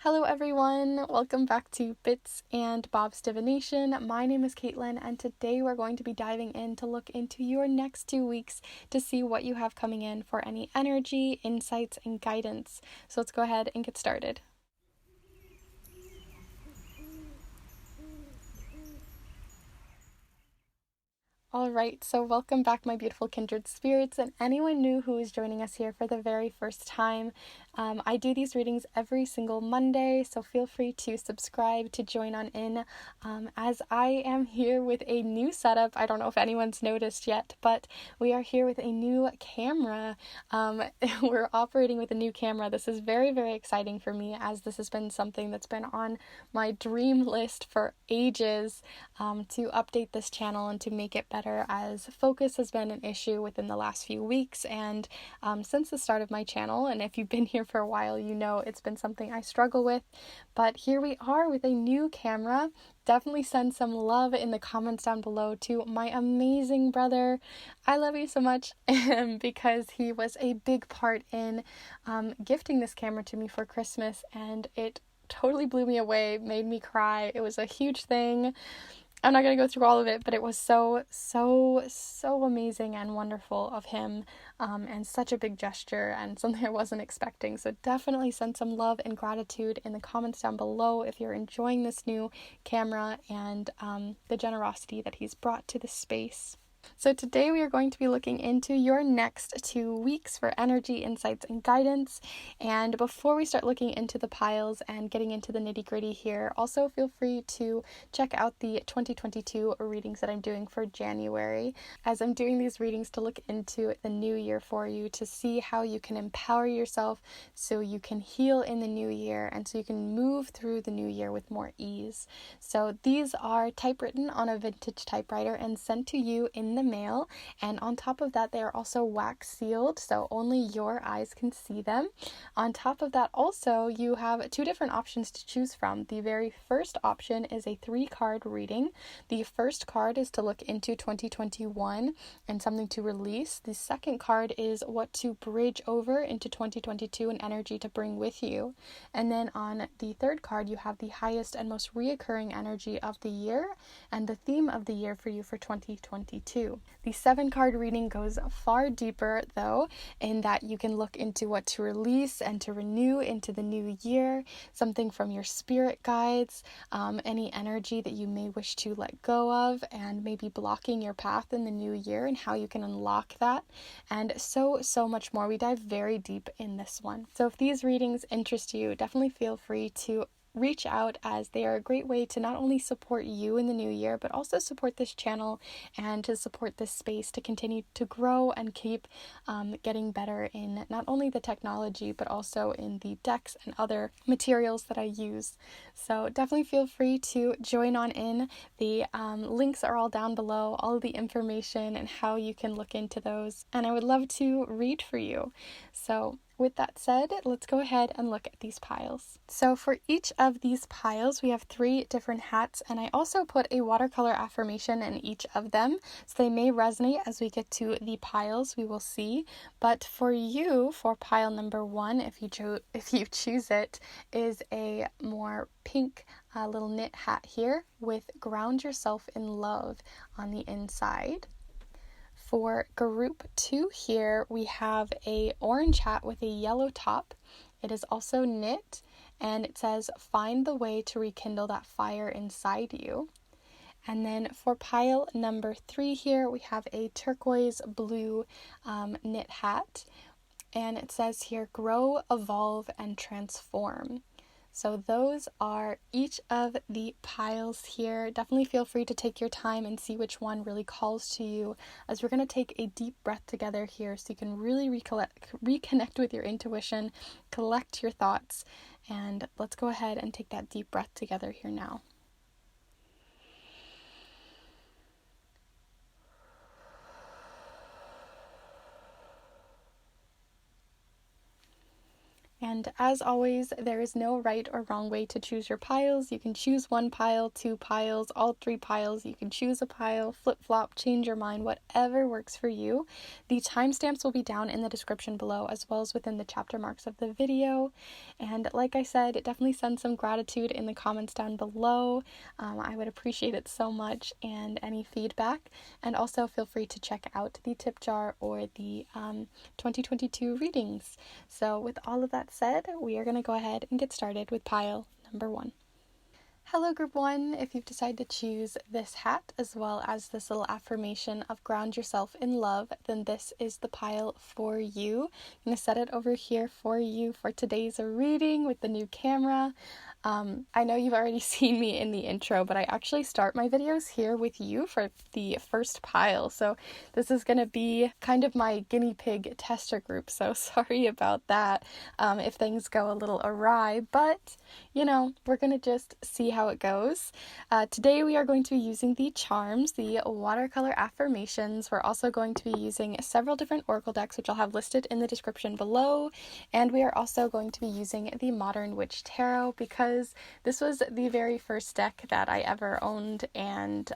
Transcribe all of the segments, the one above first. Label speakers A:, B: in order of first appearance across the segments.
A: Hello everyone, welcome back to Bits and Bob's Divination. My name is Caitlin and today we're going to be diving in to look into your next 2 weeks to see what you have coming in for any energy, insights, and guidance. So let's go ahead and get started. Alright, so welcome back my beautiful kindred spirits and anyone new who is joining us here for the very first time. I do these readings every single Monday, so feel free to subscribe to join on in as I am here with a new setup. I don't know if anyone's noticed yet, but we are here with a new camera. We're operating with a new camera. This is very, very exciting for me as this has been something that's been on my dream list for ages, to update this channel and to make it better, as focus has been an issue within the last few weeks and since the start of my channel. And if you've been here for a while, you know it's been something I struggle with. But here we are with a new camera. Definitely send some love in the comments down below to my amazing brother. I love you so much because he was a big part in gifting this camera to me for Christmas, and it totally blew me away, made me cry. It was a huge thing. I'm not going to go through all of it, but it was so amazing and wonderful of him, and such a big gesture and something I wasn't expecting. So definitely send some love and gratitude in the comments down below if you're enjoying this new camera and the generosity that he's brought to the space. So today we are going to be looking into your next 2 weeks for energy, insights, and guidance. And before we start looking into the piles and getting into the nitty-gritty here, also feel free to check out the 2022 readings that I'm doing for January, as I'm doing these readings to look into the new year for you, to see how you can empower yourself so you can heal in the new year and so you can move through the new year with more ease. So these are typewritten on a vintage typewriter and sent to you in the mail, and on top of that they are also wax sealed, so only your eyes can see them. On top of that, also you have 2 different options to choose from. The very first option is a 3-card reading. The first card is to look into 2021 and something to release. The second card is what to bridge over into 2022 and energy to bring with you. And then on the third card you have the highest and most reoccurring energy of the year and the theme of the year for you for 2022. The 7-card reading goes far deeper, though, in that you can look into what to release and to renew into the new year, something from your spirit guides, any energy that you may wish to let go of and maybe blocking your path in the new year and how you can unlock that, and so much more. We dive very deep in this one. So if these readings interest you, definitely feel free to reach out, as they are a great way to not only support you in the new year, but also support this channel and to support this space to continue to grow and keep getting better in not only the technology, but also in the decks and other materials that I use. So definitely feel free to join on in. The links are all down below, all of the information and how you can look into those. And I would love to read for you. So with that said, let's go ahead and look at these piles. So for each of these piles, we have 3 different hats, and I also put a watercolor affirmation in each of them, so they may resonate as we get to the piles, we will see. But for you, for pile number 1, if you choose it, is a more pink little knit hat here with ground yourself in love on the inside. For group 2 here, we have a orange hat with a yellow top. It is also knit, and it says, find the way to rekindle that fire inside you. And then for pile number 3 here, we have a turquoise blue knit hat, and it says here, grow, evolve, and transform. So those are each of the piles here. Definitely feel free to take your time and see which one really calls to you, as we're going to take a deep breath together here so you can really reconnect with your intuition, collect your thoughts, and let's go ahead and take that deep breath together here now. And as always, there is no right or wrong way to choose your piles. You can choose one pile, two piles, all three piles. You can choose a pile, flip-flop, change your mind, whatever works for you. The timestamps will be down in the description below, as well as within the chapter marks of the video. And like I said, definitely send some gratitude in the comments down below. I would appreciate it so much, and any feedback. And also feel free to check out the tip jar or the 2022 readings. So with all of that said, we are going to go ahead and get started with pile number 1. Hello group 1, if you've decided to choose this hat as well as this little affirmation of ground yourself in love, then this is the pile for you. I'm going to set it over here for you for today's reading with the new camera. I know you've already seen me in the intro, but I actually start my videos here with you for the first pile. So this is going to be kind of my guinea pig tester group. So sorry about that if things go a little awry, but you know, we're going to just see how it goes. Today we are going to be using the charms, the watercolor affirmations. We're also going to be using several different oracle decks, which I'll have listed in the description below. And we are also going to be using the Modern Witch Tarot because this was the very first deck that I ever owned, and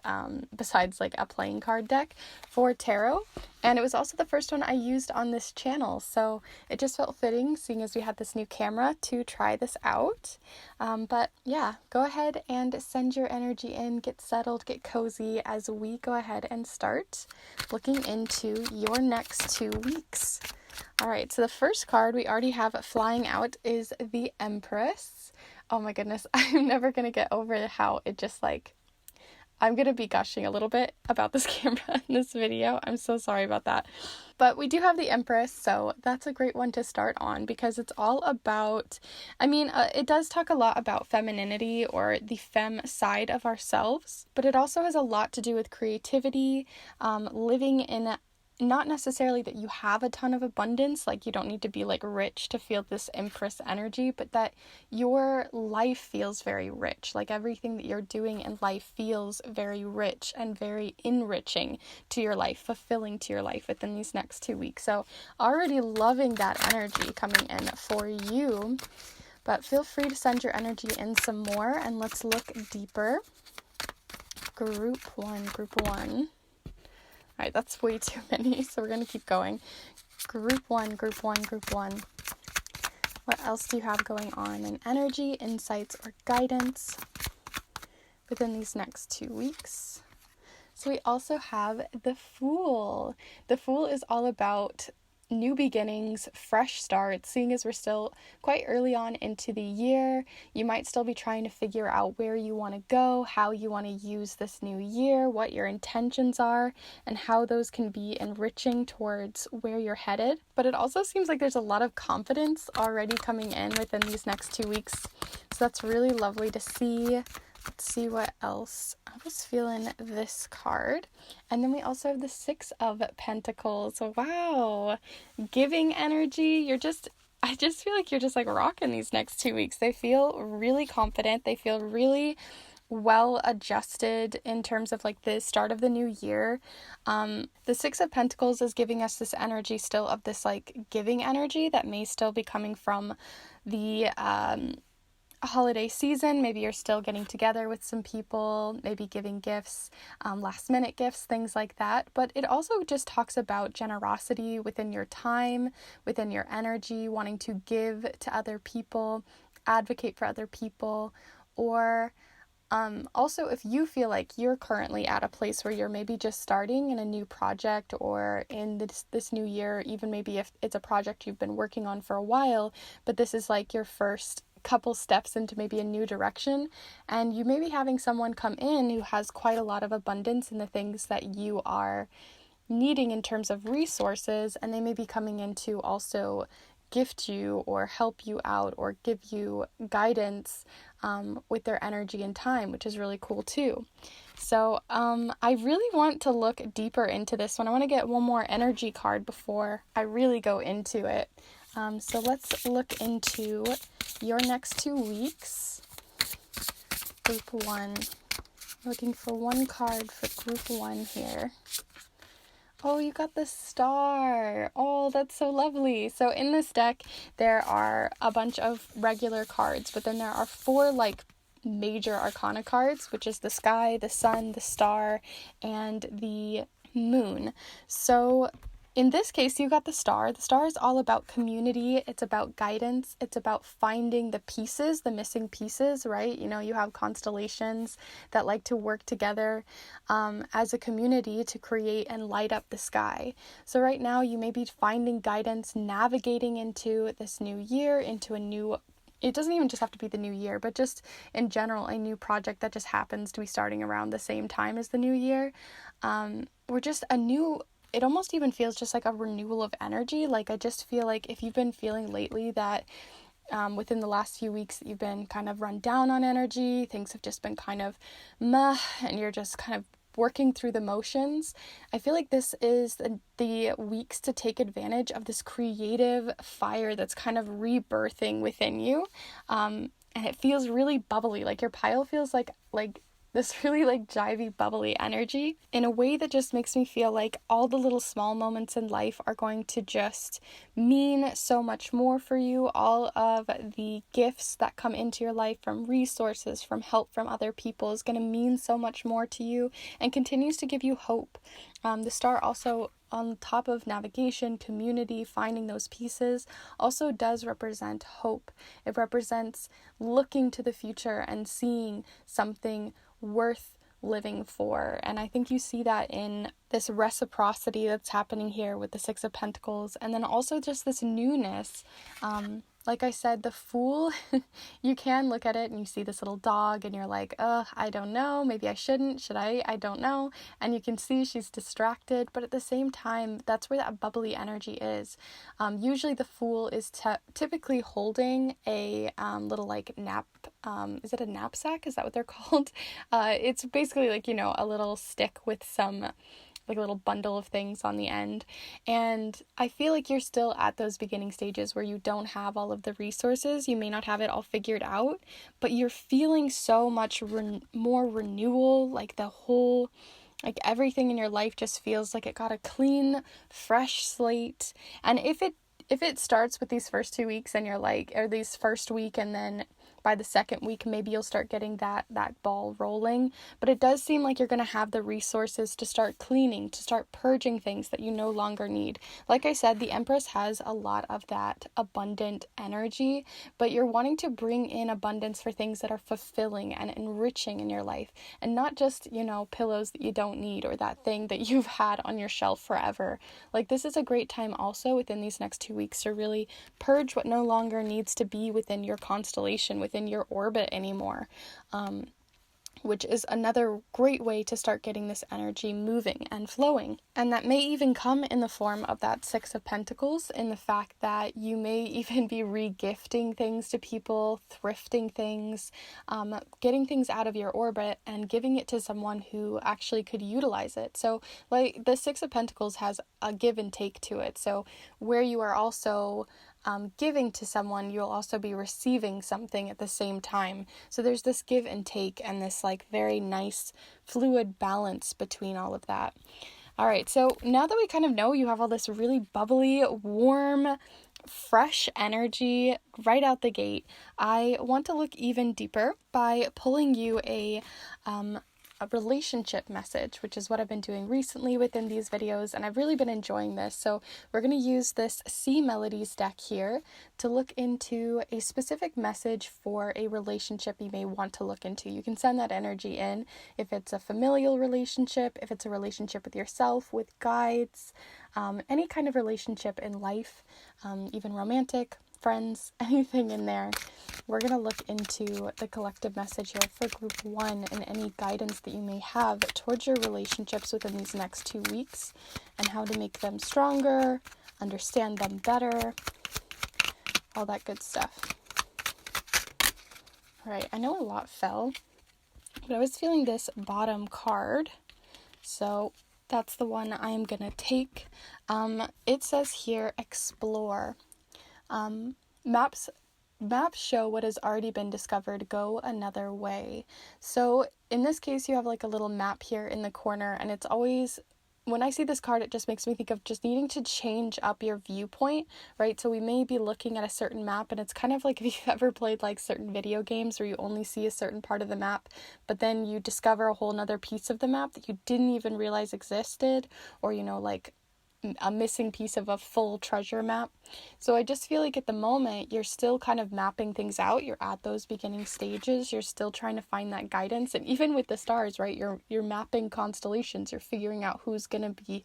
A: besides like a playing card deck for tarot, and it was also the first one I used on this channel, so it just felt fitting seeing as we had this new camera to try this out. But yeah, go ahead and send your energy in, get settled, get cozy as we go ahead and start looking into your next 2 weeks. Alright, so the first card we already have flying out is the Empress. Oh my goodness, I'm never going to get over how it just I'm going to be gushing a little bit about this camera in this video. I'm so sorry about that. But we do have the Empress, so that's a great one to start on because it's all about, it does talk a lot about femininity or the femme side of ourselves, but it also has a lot to do with creativity, living in not necessarily that you have a ton of abundance, like you don't need to be rich to feel this Empress energy, but that your life feels very rich, like everything that you're doing in life feels very rich and very enriching to your life, fulfilling to your life within these next 2 weeks. So already loving that energy coming in for you, but feel free to send your energy in some more and let's look deeper. Group one. All right, that's way too many, so we're going to keep going. Group one. What else do you have going on in energy, insights, or guidance within these next 2 weeks? So we also have the Fool. The Fool is all about new beginnings, fresh starts. Seeing as we're still quite early on into the year, you might still be trying to figure out where you want to go, how you want to use this new year, what your intentions are, and how those can be enriching towards where you're headed. But it also seems like there's a lot of confidence already coming in within these next 2 weeks. So that's really lovely to see. Let's see what else. I was feeling this card. And then we also have the Six of Pentacles. Wow. Giving energy. I just feel like you're just rocking these next 2 weeks. They feel really confident. They feel really well adjusted in terms of the start of the new year. The Six of Pentacles is giving us this energy still of this giving energy that may still be coming from the holiday season. Maybe you're still getting together with some people, maybe giving gifts, last minute gifts, things like that. But it also just talks about generosity within your time, within your energy, wanting to give to other people, advocate for other people, or also if you feel like you're currently at a place where you're maybe just starting in a new project or in this new year, even maybe if it's a project you've been working on for a while, but this is your first couple steps into maybe a new direction, and you may be having someone come in who has quite a lot of abundance in the things that you are needing in terms of resources, and they may be coming in to also gift you or help you out or give you guidance with their energy and time, which is really cool too. So I really want to look deeper into this one. I want to get one more energy card before I really go into it. So let's look into your next 2 weeks. Group 1. Looking for one card for group 1 here. Oh, you got the star. Oh, that's so lovely. So in this deck, there are a bunch of regular cards, but then there are 4 like major arcana cards, which is the sky, the sun, the star, and the moon. So in this case, you got the star. The star is all about community. It's about guidance. It's about finding the pieces, the missing pieces, right? You know, you have constellations that like to work together as a community to create and light up the sky. So right now, you may be finding guidance, navigating into this new year, into a new, it doesn't even just have to be the new year, but just in general, a new project that just happens to be starting around the same time as the new year. Or just a new, it almost even feels just like a renewal of energy. Like, I just feel like if you've been feeling lately that within the last few weeks that you've been kind of run down on energy, things have just been kind of meh, and you're just kind of working through the motions, I feel like this is the weeks to take advantage of this creative fire that's kind of rebirthing within you. And it feels really bubbly, like your pile feels like this really like jivey, bubbly energy in a way that just makes me feel like all the little small moments in life are going to just mean so much more for you. All of the gifts that come into your life from resources, from help from other people is going to mean so much more to you and continues to give you hope. The star also, on top of navigation, community, finding those pieces, also does represent hope. It represents looking to the future and seeing something worth living for. And I think you see that in this reciprocity that's happening here with the Six of Pentacles, and then also just this newness. Like I said, the Fool, you can look at it and you see this little dog and you're like, I don't know, maybe I shouldn't, should I don't know. And you can see she's distracted, but at the same time, that's where that bubbly energy is. Usually the Fool is typically holding a little like is it a knapsack? Is that what they're called? It's basically like, you know, a little stick with some like a little bundle of things on the end. And I feel like you're still at those beginning stages where you don't have all of the resources. You may not have it all figured out, but you're feeling so much more renewal, like the whole, like everything in your life just feels like it got a clean, fresh slate. And if it starts with these first 2 weeks and you're like, or these first week, and then by the second week, maybe you'll start getting that ball rolling. But it does seem like you're going to have the resources to start cleaning, to start purging things that you no longer need. Like I said, the Empress has a lot of that abundant energy, but you're wanting to bring in abundance for things that are fulfilling and enriching in your life, and not just, you know, pillows that you don't need or that thing that you've had on your shelf forever. Like, this is a great time also within these next 2 weeks to really purge what no longer needs to be within your constellation, within your orbit anymore, which is another great way to start getting this energy moving and flowing. And that may even come in the form of that Six of Pentacles, in the fact that you may even be re-gifting things to people, thrifting things, getting things out of your orbit and giving it to someone who actually could utilize it. So like the Six of Pentacles has a give and take to it. So where you are also giving to someone, you'll also be receiving something at the same time. So there's this give and take and this like very nice fluid balance between all of that. All right, so now that we kind of know you have all this really bubbly, warm, fresh energy right out the gate, I want to look even deeper by pulling you a relationship message, which is what I've been doing recently within these videos, and I've really been enjoying this. So we're going to use this Sea Melodies deck here to look into a specific message for a relationship you may want to look into. You can send that energy in if it's a familial relationship, if it's a relationship with yourself, with guides, any kind of relationship in life, even romantic, friends, anything in there. We're going to look into the collective message here for group 1 and any guidance that you may have towards your relationships within these next 2 weeks and how to make them stronger, understand them better, all that good stuff. All right, I know a lot fell, but I was feeling this bottom card, so that's the one I'm going to take. It says here, explore. Maps show what has already been discovered. Go another way. So in this case, you have like a little map here in the corner, and it's always when I see this card, it just makes me think of just needing to change up your viewpoint, right? So we may be looking at a certain map, and it's kind of like if you've ever played like certain video games where you only see a certain part of the map, but then you discover a whole nother piece of the map that you didn't even realize existed, or, you know, like a missing piece of a full treasure map. So I just feel like at the moment you're still kind of mapping things out. You're at those beginning stages. You're still trying to find that guidance. And even with the stars, right, you're mapping constellations. You're figuring out who's going to be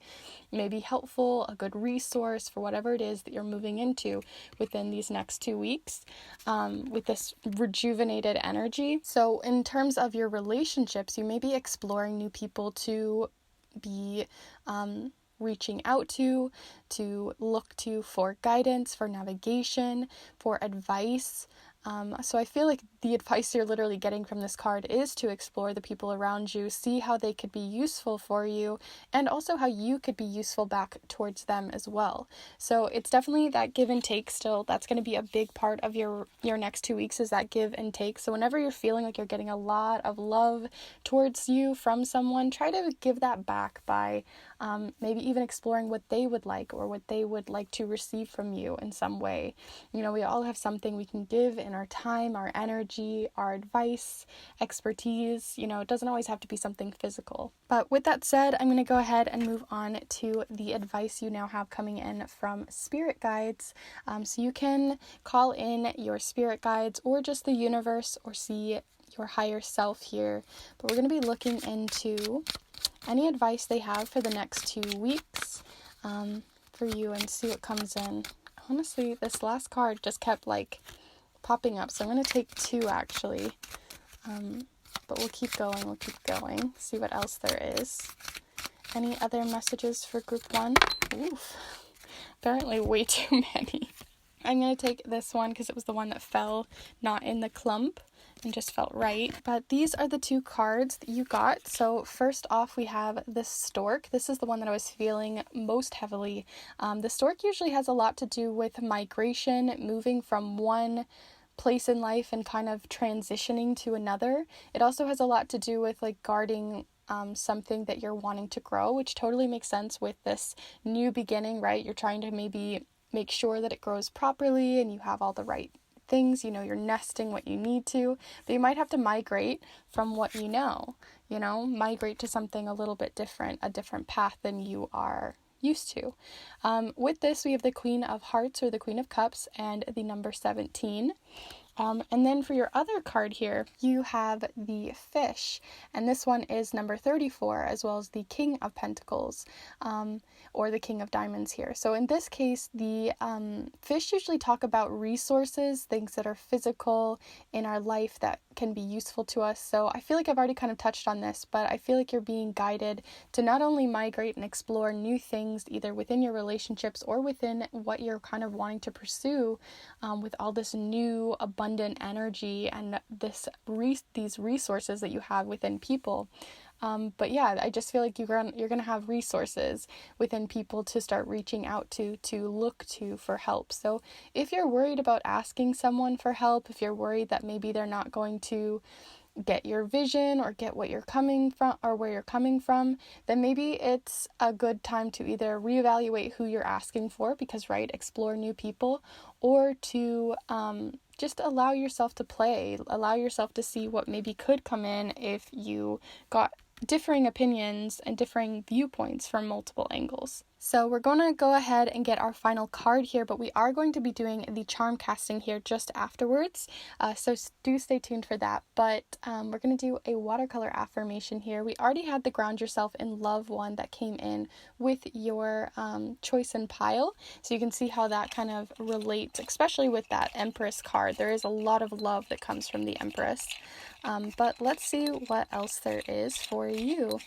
A: maybe helpful, a good resource for whatever it is that you're moving into within these next 2 weeks, with this rejuvenated energy. So in terms of your relationships, you may be exploring new people to be reaching out to look to for guidance, for navigation, for advice. So I feel like the advice you're literally getting from this card is to explore the people around you, see how they could be useful for you, and also how you could be useful back towards them as well. So it's definitely that give and take still. That's going to be a big part of your next 2 weeks, is that give and take. So whenever you're feeling like you're getting a lot of love towards you from someone, try to give that back by maybe even exploring what they would like, or what they would like to receive from you in some way. You know, we all have something we can give in our time, our energy, our advice, expertise. You know, it doesn't always have to be something physical. But with that said, I'm going to go ahead and move on to the advice you now have coming in from spirit guides. So you can call in your spirit guides, or just the universe, or see your higher self here. But we're going to be looking into any advice they have for the next 2 weeks for you, and see what comes in. Honestly, this last card just kept like popping up, so I'm going to take 2 actually, but we'll keep going, see what else there is. Any other messages for group 1? Oof, apparently way too many. I'm going to take this one because it was the one that fell not in the clump and just felt right. But these are the 2 cards that you got. So first off, we have the stork. This is the one that I was feeling most heavily. The stork usually has a lot to do with migration, moving from one place in life and kind of transitioning to another. It also has a lot to do with like guarding something that you're wanting to grow, which totally makes sense with this new beginning, right? You're trying to maybe make sure that it grows properly and you have all the right things, you know, you're nesting what you need to, but you might have to migrate from what you know, migrate to something a little bit different, a different path than you are used to. With this, we have the Queen of Hearts, or the Queen of Cups, and the number 17. And then for your other card here, you have the Fish, and this one is number 34, as well as the King of Pentacles, or the King of Diamonds here. So in this case, the fish usually talk about resources, things that are physical in our life that can be useful to us. So I feel like I've already kind of touched on this, but I feel like you're being guided to not only migrate and explore new things, either within your relationships or within what you're kind of wanting to pursue, with all this new abundant energy and these resources that you have within people. But yeah, I just feel like you're gonna have resources within people to start reaching out to look to for help. So if you're worried about asking someone for help, if you're worried that maybe they're not going to get your vision or get what you're coming from or where you're coming from, then maybe it's a good time to either reevaluate who you're asking for, because explore new people, or to just allow yourself to play, allow yourself to see what maybe could come in if you got differing opinions and differing viewpoints from multiple angles. So we're going to go ahead and get our final card here, but we are going to be doing the charm casting here just afterwards, so do stay tuned for that. But we're going to do a watercolor affirmation here. We already had the Ground Yourself in Love one that came in with your choice and pile, so you can see how that kind of relates, especially with that Empress card. There is a lot of love that comes from the Empress. But let's see what else there is for you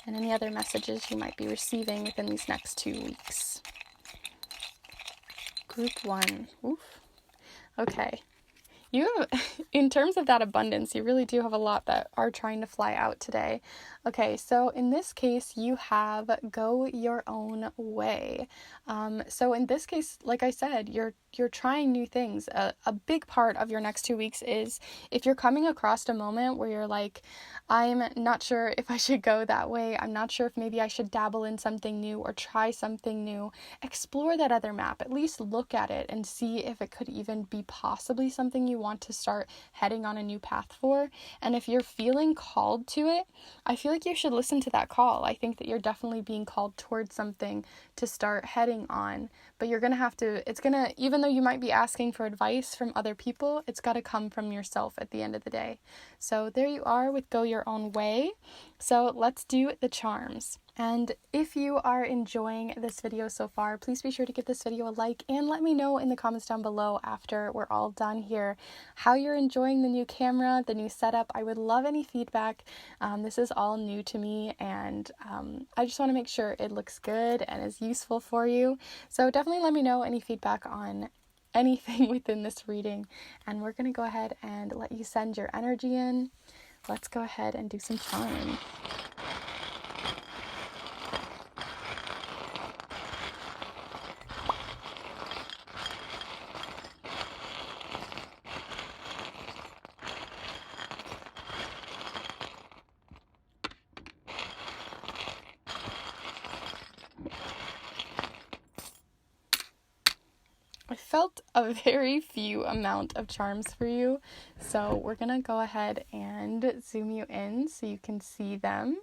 A: and any other messages you might be receiving within these next 2 weeks. Group 1. Oof. Okay. You, in terms of that abundance, you really do have a lot that are trying to fly out today. Okay, so in this case, you have go your own way. So in this case, like I said, you're trying new things. A big part of your next 2 weeks is if you're coming across a moment where you're like, I'm not sure if I should go that way. I'm not sure if maybe I should dabble in something new or try something new. Explore that other map. At least look at it and see if it could even be possibly something you want to start heading on a new path for. And if you're feeling called to it, I feel like you should listen to that call. I think that you're definitely being called towards something to start heading on. But you're going to have to, even though you might be asking for advice from other people, it's got to come from yourself at the end of the day. So there you are with Go Your Own Way. So let's do the charms. And if you are enjoying this video so far, please be sure to give this video a like and let me know in the comments down below after we're all done here how you're enjoying the new camera, the new setup. I would love any feedback. This is all new to me, and I just want to make sure it looks good and is useful for you. So definitely let me know any feedback on anything within this reading, and we're going to go ahead and let you send your energy in. Let's go ahead and do some charm. I felt a very few amount of charms for you, so we're gonna go ahead and zoom you in so you can see them,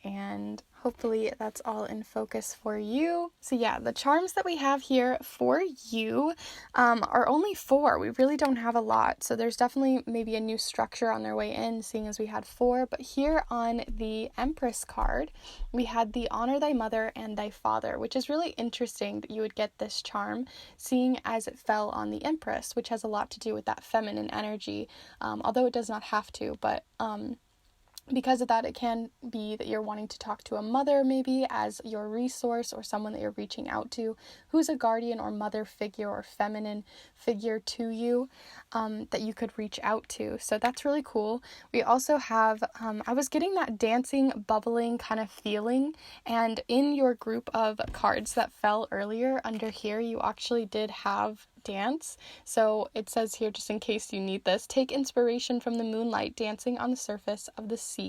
A: and hopefully that's all in focus for you. So yeah, the charms that we have here for you are only 4. We really don't have a lot, so there's definitely maybe a new structure on their way in, seeing as we had 4. But here on the Empress card, we had the Honor Thy Mother and Thy Father, which is really interesting that you would get this charm, seeing as it fell on the Empress, which has a lot to do with that feminine energy, although it does not have to, but because of that, it can be that you're wanting to talk to a mother maybe as your resource, or someone that you're reaching out to who's a guardian or mother figure or feminine figure to you that you could reach out to. So that's really cool. We also have, I was getting that dancing, bubbling kind of feeling, and in your group of cards that fell earlier under here, you actually did have dance. So it says here, just in case you need this, take inspiration from the moonlight dancing on the surface of the sea.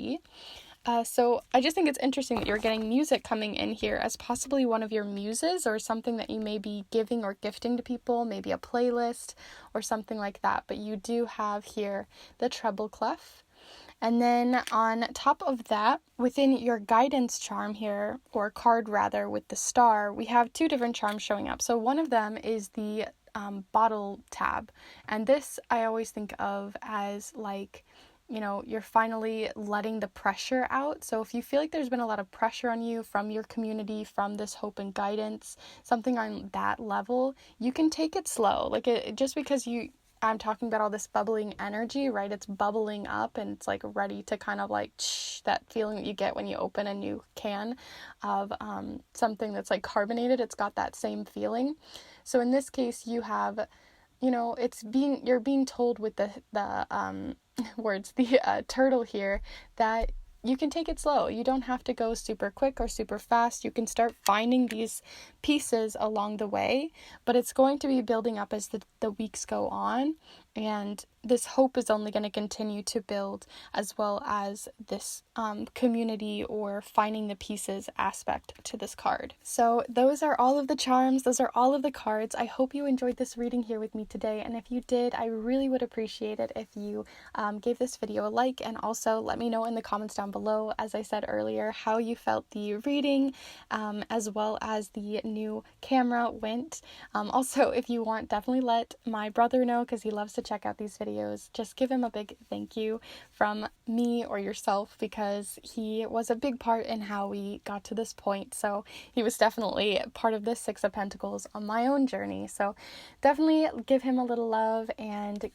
A: So I just think it's interesting that you're getting music coming in here as possibly one of your muses, or something that you may be giving or gifting to people, maybe a playlist or something like that. But you do have here the treble clef. And then on top of that, within your guidance charm here, or card rather, with the star, we have 2 different charms showing up. So one of them is the bottle tab, and this I always think of as like, you know, you're finally letting the pressure out. So if you feel like there's been a lot of pressure on you from your community, from this hope and guidance, something on that level, you can take it slow. Like just because I'm talking about all this bubbling energy, right? It's bubbling up and it's like ready to kind of like that feeling that you get when you open a new can of something that's like carbonated. It's got that same feeling. So in this case, you have, you know, you're being told with the words, the turtle here, that you can take it slow. You don't have to go super quick or super fast. You can start finding these pieces along the way, but it's going to be building up as the weeks go on. And this hope is only going to continue to build, as well as this community or finding the pieces aspect to this card. So those are all of the charms. Those are all of the cards. I hope you enjoyed this reading here with me today. And if you did, I really would appreciate it if you gave this video a like, and also let me know in the comments down below, as I said earlier, how you felt the reading, as well as the new camera went. Also, if you want, definitely let my brother know, because he loves to check out these videos. Just give him a big thank you from me or yourself, because he was a big part in how we got to this point. So he was definitely part of this 6 of Pentacles on my own journey. So definitely give him a little love. And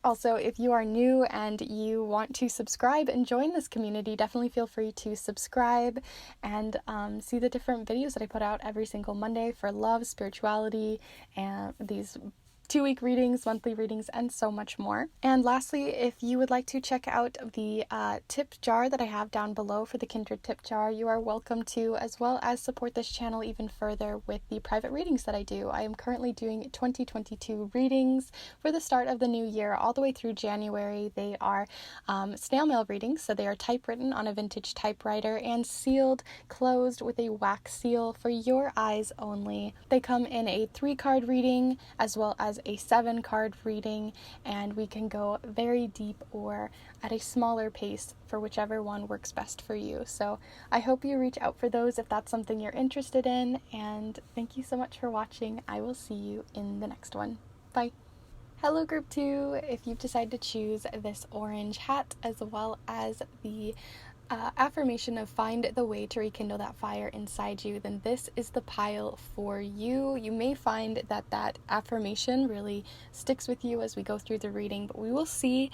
A: also, if you are new and you want to subscribe and join this community, definitely feel free to subscribe and see the different videos that I put out every single Monday for love, spirituality, and these 2-week readings, monthly readings, and so much more. And lastly, if you would like to check out the tip jar that I have down below for the Kindred tip jar, you are welcome to, as well as support this channel even further with the private readings that I do. I am currently doing 2022 readings for the start of the new year all the way through January. They are snail mail readings, so they are typewritten on a vintage typewriter and sealed closed with a wax seal for your eyes only. They come in a 3-card reading as well as a 7-card reading, and we can go very deep or at a smaller pace for whichever one works best for you. So I hope you reach out for those if that's something you're interested in, and thank you so much for watching. I will see you in the next one. Bye. Hello Group 2, if you've decided to choose this orange hat as well as the affirmation of find the way to rekindle that fire inside you, then this is the pile for you. You may find that that affirmation really sticks with you as we go through the reading, but we will see.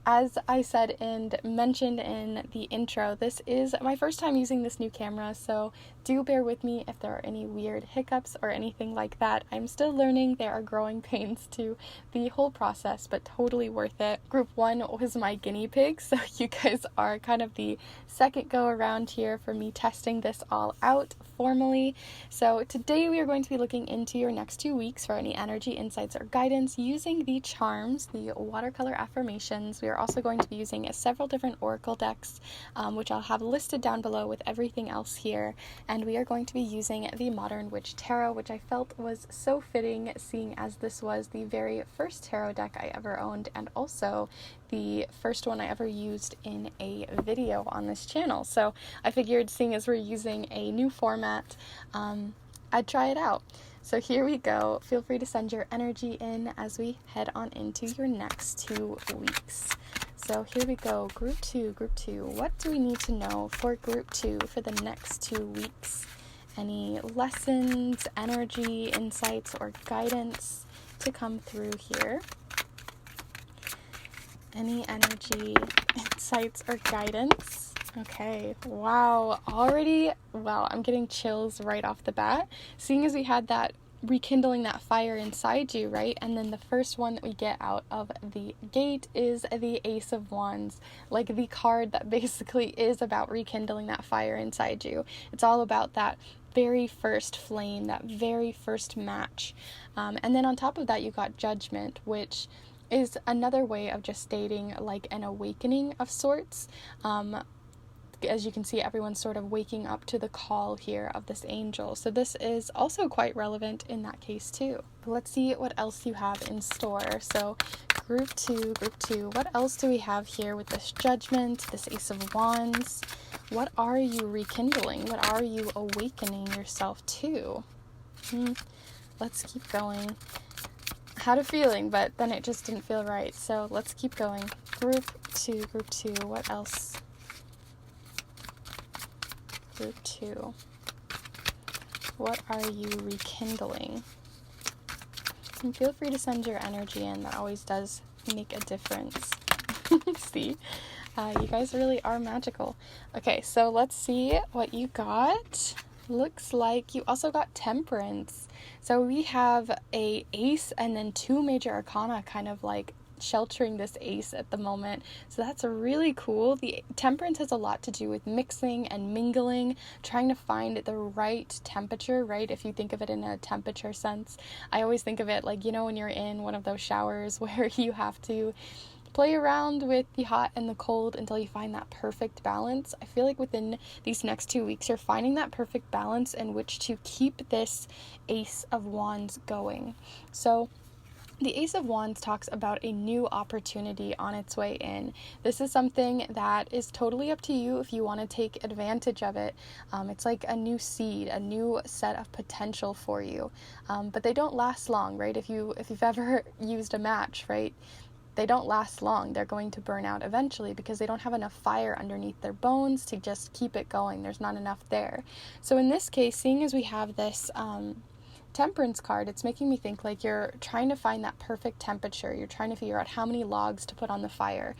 A: As I said and mentioned in the intro, this is my first time using this new camera, so do bear with me if there are any weird hiccups or anything like that. I'm still learning. There are growing pains to the whole process, but totally worth it. Group 1 was my guinea pig, so you guys are kind of the second go around here for me testing this all out formally. So today we are going to be looking into your next 2 weeks for any energy, insights, or guidance using the charms, the watercolor affirmations. We are also going to be using several different oracle decks, which I'll have listed down below with everything else here. And we are going to be using the Modern Witch Tarot, which I felt was so fitting, seeing as this was the very first tarot deck I ever owned, and also the first one I ever used in a video on this channel. So I figured, seeing as we're using a new format, I'd try it out. So here we go. Feel free to send your energy in as we head on into your next 2 weeks. So here we go. Group 2. What do we need to know for Group 2 for the next 2 weeks? Any lessons, energy, insights, or guidance to come through here? Any energy, insights, or guidance? Okay, wow, I'm getting chills right off the bat. Seeing as we had that rekindling that fire inside you, right? And then the first one that we get out of the gate is the Ace of Wands, like the card that basically is about rekindling that fire inside you. It's all about that very first flame, that very first match. And then on top of that, you got Judgment, which is another way of just stating like an awakening of sorts. As you can see, everyone's sort of waking up to the call here of this angel. So this is also quite relevant in that case too. But let's see what else you have in store. So Group 2, what else do we have here with this Judgment, this Ace of Wands? What are you rekindling? What are you awakening yourself to? Let's keep going. Had a feeling, but then it just didn't feel right. So let's keep going. Group 2, what else? Group 2. What are you rekindling? And feel free to send your energy in. That always does make a difference. See? You guys really are magical. Okay, so let's see what you got. Looks like you also got Temperance. So we have a ace and then 2 major arcana kind of like sheltering this ace at the moment. So that's really cool. The Temperance has a lot to do with mixing and mingling, trying to find the right temperature, right? If you think of it in a temperature sense, I always think of it like, you know, when you're in one of those showers where you have to play around with the hot and the cold until you find that perfect balance. I feel like within these next 2 weeks, you're finding that perfect balance in which to keep this Ace of Wands going. So the Ace of Wands talks about a new opportunity on its way in. This is something that is totally up to you if you want to take advantage of it. It's like a new seed, a new set of potential for you. But they don't last long, right? If you've ever used a match, right? They don't last long. They're going to burn out eventually because they don't have enough fire underneath their bones to just keep it going. There's not enough there. So in this case, seeing as we have this Temperance card, it's making me think like you're trying to find that perfect temperature. You're trying to figure out how many logs to put on the fire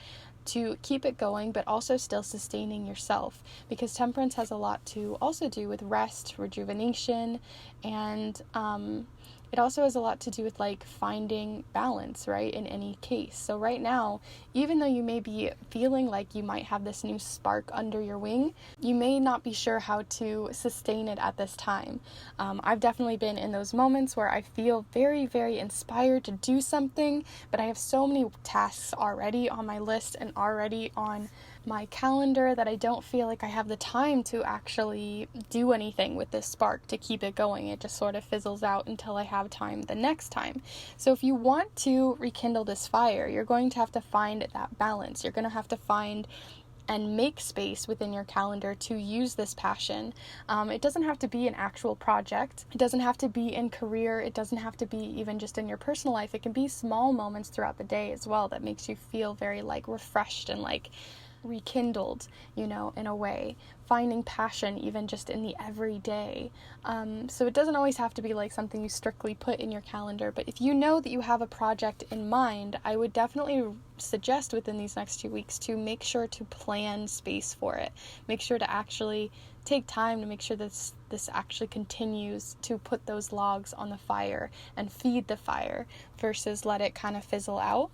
A: to keep it going, but also still sustaining yourself, because Temperance has a lot to also do with rest, rejuvenation, and it also has a lot to do with like finding balance, right, in any case. So right now, even though you may be feeling like you might have this new spark under your wing, you may not be sure how to sustain it at this time. I've definitely been in those moments where I feel very, very inspired to do something, but I have so many tasks already on my list and already on my calendar that I don't feel like I have the time to actually do anything with this spark to keep it going. It just sort of fizzles out until I have time the next time. So if you want to rekindle this fire, you're going to have to find that balance. You're going to have to find and make space within your calendar to use this passion. It doesn't have to be an actual project. It doesn't have to be in career. It doesn't have to be even just in your personal life. It can be small moments throughout the day as well that makes you feel very like refreshed and like rekindled, you know, in a way, finding passion even just in the everyday. So it doesn't always have to be like something you strictly put in your calendar, but if you know that you have a project in mind, I would definitely suggest within these next 2 weeks to make sure to plan space for it. Make sure to actually take time to make sure this actually continues to put those logs on the fire and feed the fire versus let it kind of fizzle out.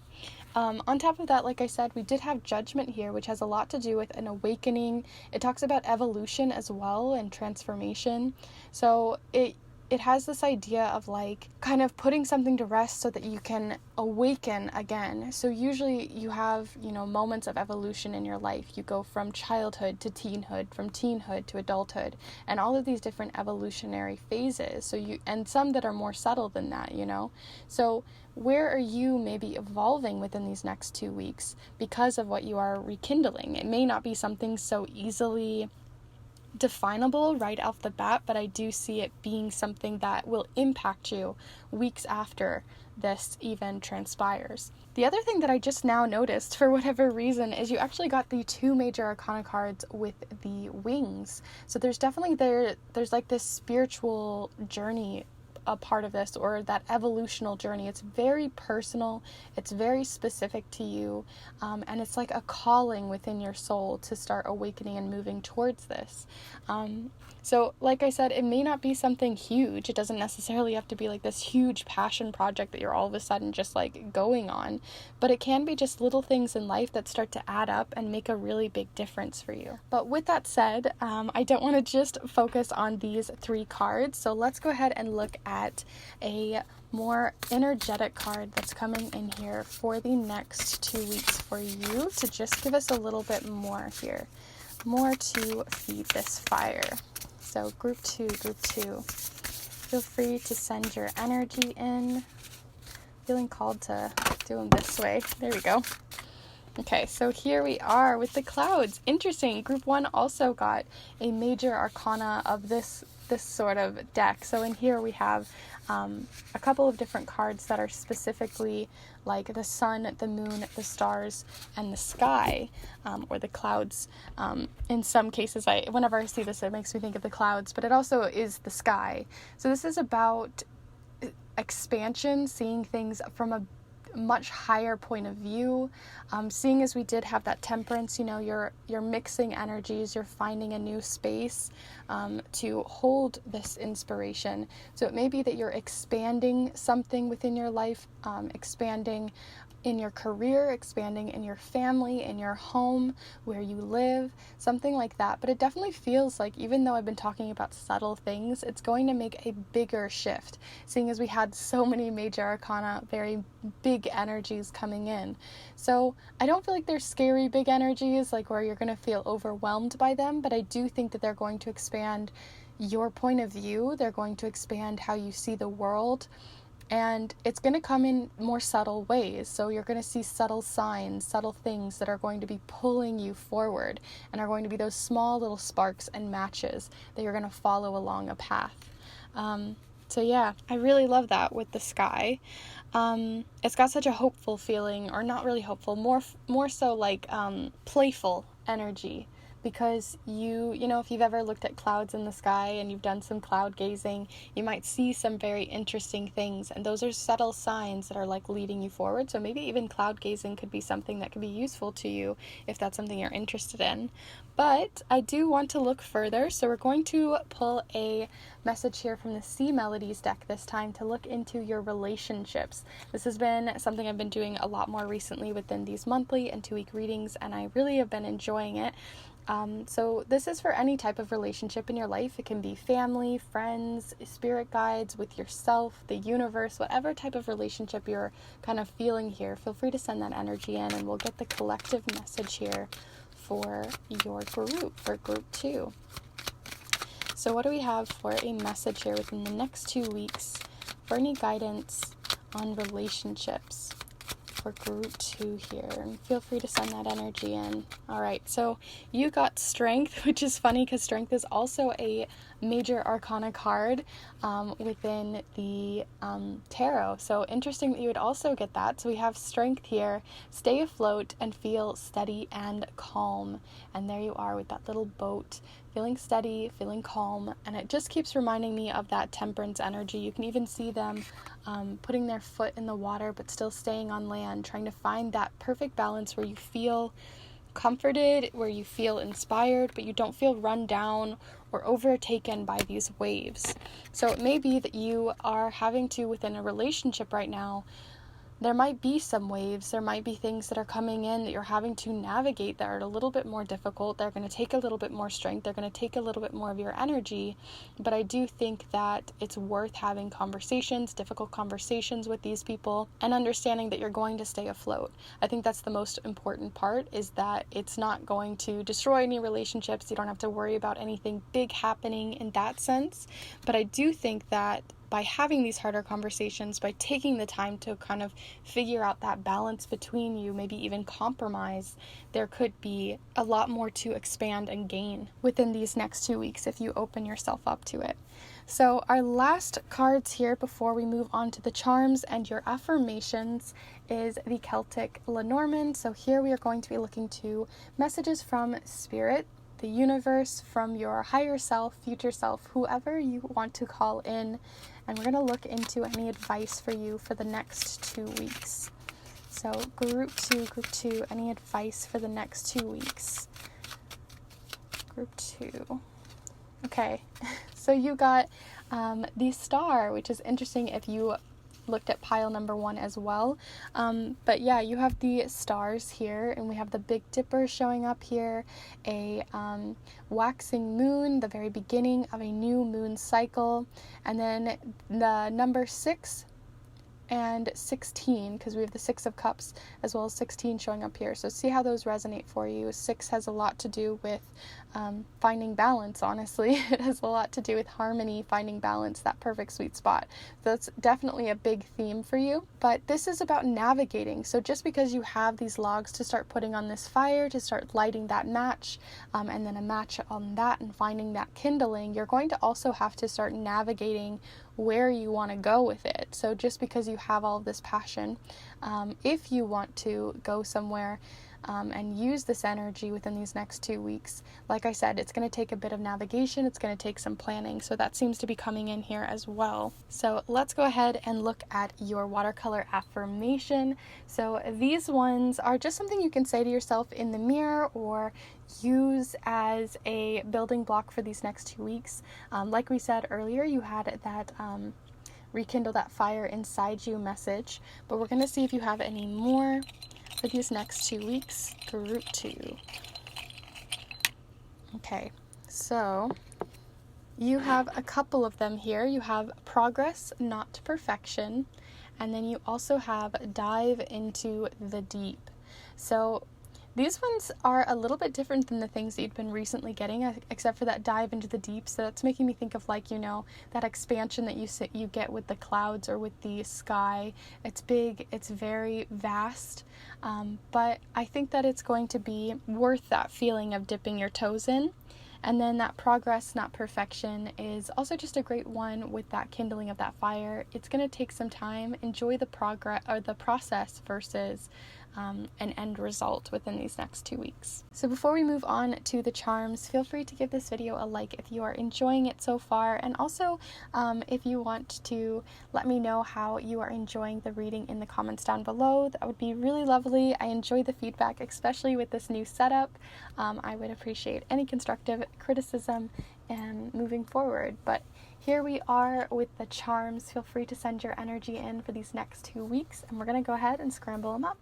A: On top of that, like I said, we did have judgment here, which has a lot to do with an awakening. It talks about evolution as well and transformation. So it has this idea of like kind of putting something to rest so that you can awaken again. So usually you have, you know, moments of evolution in your life. You go from childhood to teenhood, from teenhood to adulthood, and all of these different evolutionary phases. And some that are more subtle than that, you know. So where are you maybe evolving within these next 2 weeks because of what you are rekindling? It may not be something so easily definable right off the bat, but I do see it being something that will impact you weeks after this even transpires. The other thing that I just now noticed for whatever reason is you actually got the 2 major arcana cards with the wings. So there's definitely there's like this spiritual journey a part of this, or that evolutional journey. It's very personal, it's very specific to you, and it's like a calling within your soul to start awakening and moving towards this. So like I said, it may not be something huge. It doesn't necessarily have to be like this huge passion project that you're all of a sudden just like going on, but it can be just little things in life that start to add up and make a really big difference for you. But with that said, I don't want to just focus on these 3 cards, so let's go ahead and look at a more energetic card that's coming in here for the next 2 weeks for you to just give us a little bit more here, more to feed this fire. So group 2, feel free to send your energy in. Feeling called to do them this way. There we go. Okay, so here we are with the clouds. Interesting. Group 1 also got a major arcana of this sort of deck. So in here we have a couple of different cards that are specifically like the sun, the moon, the stars, and the sky, or the clouds. In some cases, whenever I see this, it makes me think of the clouds, but it also is the sky. So this is about expansion, seeing things from a much higher point of view, seeing as we did have that temperance, you know, you're mixing energies, you're finding a new space to hold this inspiration. So it may be that you're expanding something within your life, expanding in your career, expanding in your family, in your home, where you live, something like that. But it definitely feels like, even though I've been talking about subtle things, it's going to make a bigger shift, seeing as we had so many major arcana, very big energies coming in. So I don't feel like they're scary big energies, like where you're going to feel overwhelmed by them, but I do think that they're going to expand your point of view. They're going to expand how you see the world. And it's going to come in more subtle ways. So you're going to see subtle signs, subtle things that are going to be pulling you forward and are going to be those small little sparks and matches that you're going to follow along a path. So yeah, I really love that with the sky. It's got such a hopeful feeling, or not really hopeful, more so like playful energy because you know, if you've ever looked at clouds in the sky and you've done some cloud gazing, you might see some very interesting things, and those are subtle signs that are like leading you forward. So maybe even cloud gazing could be something that could be useful to you if that's something you're interested in. But I do want to look further, so we're going to pull a message here from the Sea Melodies deck this time to look into your relationships. This has been something I've been doing a lot more recently within these monthly and 2-week readings, and I really have been enjoying it. So this is for any type of relationship in your life. It can be family, friends, spirit guides, with yourself, the universe, whatever type of relationship you're kind of feeling here. Feel free to send that energy in, and we'll get the collective message here for your group, for group 2. So what do we have for a message here within the next 2 weeks for any guidance on relationships for group 2 here? And feel free to send that energy in. All right, so you got Strength, which is funny because Strength is also a major arcana card within the tarot. So interesting that you would also get that. So we have Strength here. Stay afloat and feel steady and calm. And there you are with that little boat, feeling steady, feeling calm. And it just keeps reminding me of that Temperance energy. You can even see them putting their foot in the water but still staying on land, trying to find that perfect balance where you feel comforted, where you feel inspired, but you don't feel run down or overtaken by these waves. So it may be that you are having to, within a relationship right now, there might be some waves, there might be things that are coming in that you're having to navigate that are a little bit more difficult. They're going to take a little bit more strength, they're going to take a little bit more of your energy, but I do think that it's worth having conversations, difficult conversations with these people, and understanding that you're going to stay afloat. I think that's the most important part, is that it's not going to destroy any relationships. You don't have to worry about anything big happening in that sense, but I do think that by having these harder conversations, by taking the time to kind of figure out that balance between you, maybe even compromise, there could be a lot more to expand and gain within these next 2 weeks if you open yourself up to it. So our last cards here before we move on to the charms and your affirmations is the Celtic Lenormand. So here we are going to be looking to messages from Spirit, the universe, from your higher self, future self, whoever you want to call in. And we're going to look into any advice for you for the next 2 weeks. So group 2, any advice for the next 2 weeks? Group 2. Okay, so you got the Star, which is interesting if you looked at pile number 1 as well. But yeah, you have the stars here, and we have the Big Dipper showing up here, a waxing moon, the very beginning of a new moon cycle, and then the number 6 and 16, because we have the 6 of Cups as well as 16 showing up here. So see how those resonate for you. 6 has a lot to do with finding balance, honestly. It has a lot to do with harmony, finding balance, that perfect sweet spot. So that's definitely a big theme for you. But this is about navigating. So just because you have these logs to start putting on this fire, to start lighting that match, and then a match on that and finding that kindling, you're going to also have to start navigating where you want to go with it. So just because you have all of this passion, if you want to go somewhere and use this energy within these next 2 weeks, like I said, it's going to take a bit of navigation, it's going to take some planning, so that seems to be coming in here as well. So let's go ahead and look at your watercolor affirmation. So these ones are just something you can say to yourself in the mirror or use as a building block for these next 2 weeks. Like we said earlier, you had that rekindle that fire inside you message, but we're going to see if you have any more for these next 2 weeks. Group 2. Okay, so you have a couple of them here. You have progress, not perfection, and then you also have dive into the deep. So these ones are a little bit different than the things that you've been recently getting, except for that dive into the deep. So that's making me think of, like, you know, that expansion that you get with the clouds or with the sky. It's big, it's very vast, but I think that it's going to be worth that feeling of dipping your toes in. And then that progress, not perfection, is also just a great one with that kindling of that fire. It's going to take some time. Enjoy the progress or the process versus an end result within these next 2 weeks. So before we move on to the charms, feel free to give this video a like if you are enjoying it so far, and also if you want to let me know how you are enjoying the reading in the comments down below. That would be really lovely. I enjoy the feedback, especially with this new setup. I would appreciate any constructive criticism and moving forward. But here we are with the charms. Feel free to send your energy in for these next 2 weeks, and we're going to go ahead and scramble them up.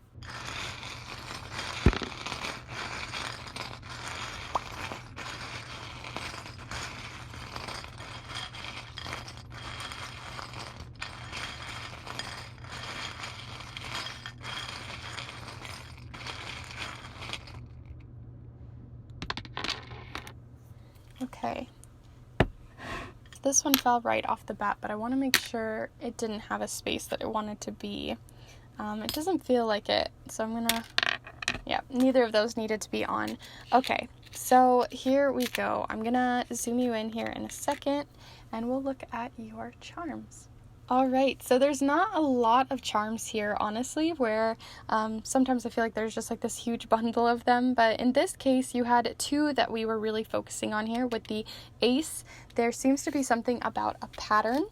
A: Okay, this one fell right off the bat, but I want to make sure it didn't have a space that it wanted to be. It doesn't feel like it, so I'm gonna, yeah, neither of those needed to be on. Okay, so here we go. I'm gonna zoom you in here in a second, and we'll look at your charms. Alright, so there's not a lot of charms here, honestly, where sometimes I feel like there's just like this huge bundle of them, but in this case you had 2 that we were really focusing on here. With the Ace, there seems to be something about a pattern,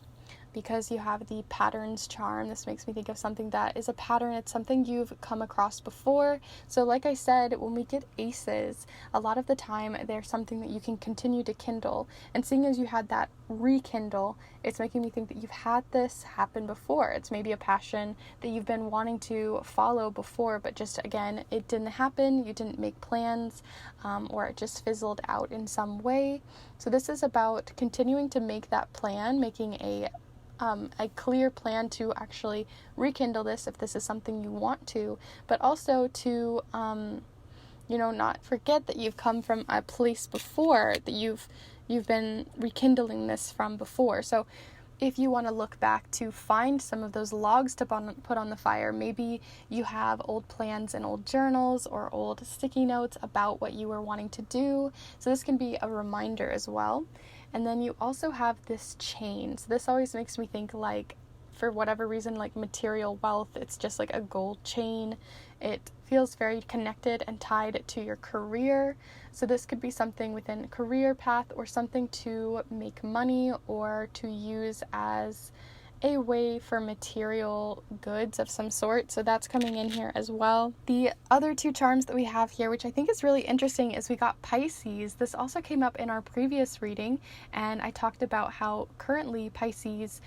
A: because you have the patterns charm. This makes me think of something that is a pattern. It's something you've come across before. So like I said, when we get aces, a lot of the time they're something that you can continue to kindle. And seeing as you had that rekindle, it's making me think that you've had this happen before. It's maybe a passion that you've been wanting to follow before, but just again, it didn't happen. You didn't make plans, or it just fizzled out in some way. So this is about continuing to make that plan, making a clear plan to actually rekindle this if this is something you want to, but also to, not forget that you've come from a place before, that you've been rekindling this from before. So if you want to look back to find some of those logs to put on the fire, maybe you have old plans in old journals or old sticky notes about what you were wanting to do. So this can be a reminder as well. And then you also have this chain. So this always makes me think, like, for whatever reason, like material wealth. It's just like a gold chain. It feels very connected and tied to your career. So this could be something within a career path, or something to make money or to use as a way for material goods of some sort. So that's coming in here as well. The other 2 charms that we have here, which I think is really interesting, is we got Pisces. This also came up in our previous reading, and I talked about how currently Pisces,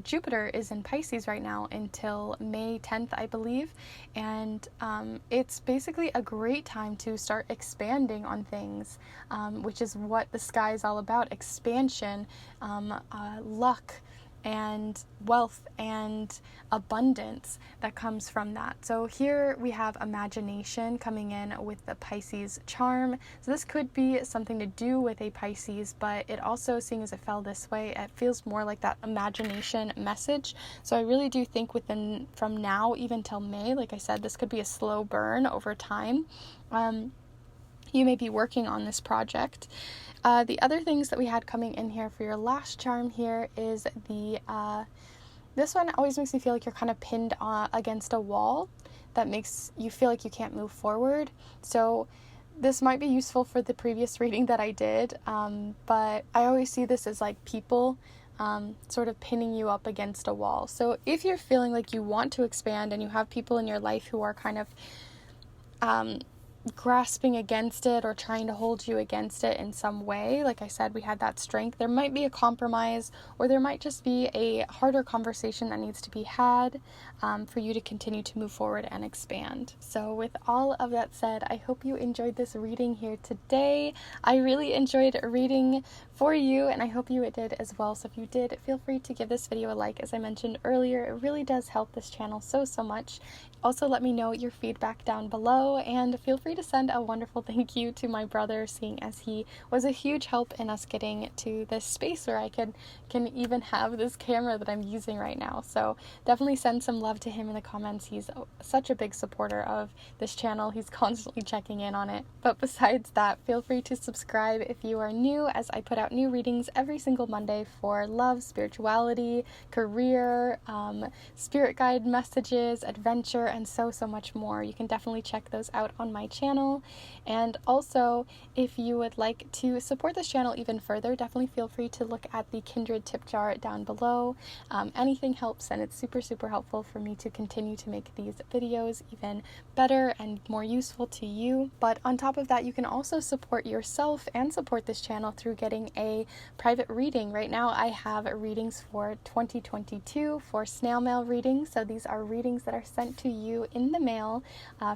A: Jupiter is in Pisces right now until May 10th, I believe, and it's basically a great time to start expanding on things, which is what the sky is all about: expansion, luck, and wealth and abundance that comes from that. So here we have imagination coming in with the Pisces charm. So this could be something to do with a Pisces, but it also, seeing as it fell this way, it feels more like that imagination message. So I really do think from now even till May, like I said, this could be a slow burn over time. You may be working on this project. The other things that we had coming in here for your last charm here is this one always makes me feel like you're kind of pinned against a wall that makes you feel like you can't move forward. So this might be useful for the previous reading that I did, but I always see this as like people sort of pinning you up against a wall. So if you're feeling like you want to expand and you have people in your life who are kind of grasping against it or trying to hold you against it in some way, like I said, we had that strength. There might be a compromise, or there might just be a harder conversation that needs to be had for you to continue to move forward and expand. So with all of that said, I hope you enjoyed this reading here today. I really enjoyed reading for you, and I hope you did as well. So if you did, feel free to give this video a like. As I mentioned earlier, it really does help this channel so much. Also, let me know your feedback down below, and feel free to send a wonderful thank you to my brother, seeing as he was a huge help in us getting to this space where I can even have this camera that I'm using right now. So definitely send some love to him in the comments. He's such a big supporter of this channel. He's constantly checking in on it. But besides that, feel free to subscribe if you are new, as I put out new readings every single Monday for love, spirituality, career, spirit guide messages, adventure, and so much more. You can definitely check those out on my channel. And also, if you would like to support this channel even further, definitely feel free to look at the Kindred tip jar down below. Anything helps, and it's super helpful for me to continue to make these videos even better and more useful to you. But on top of that, you can also support yourself and support this channel through getting a private reading. Right now I have readings for 2022 for snail mail readings. So these are readings that are sent to you in the mail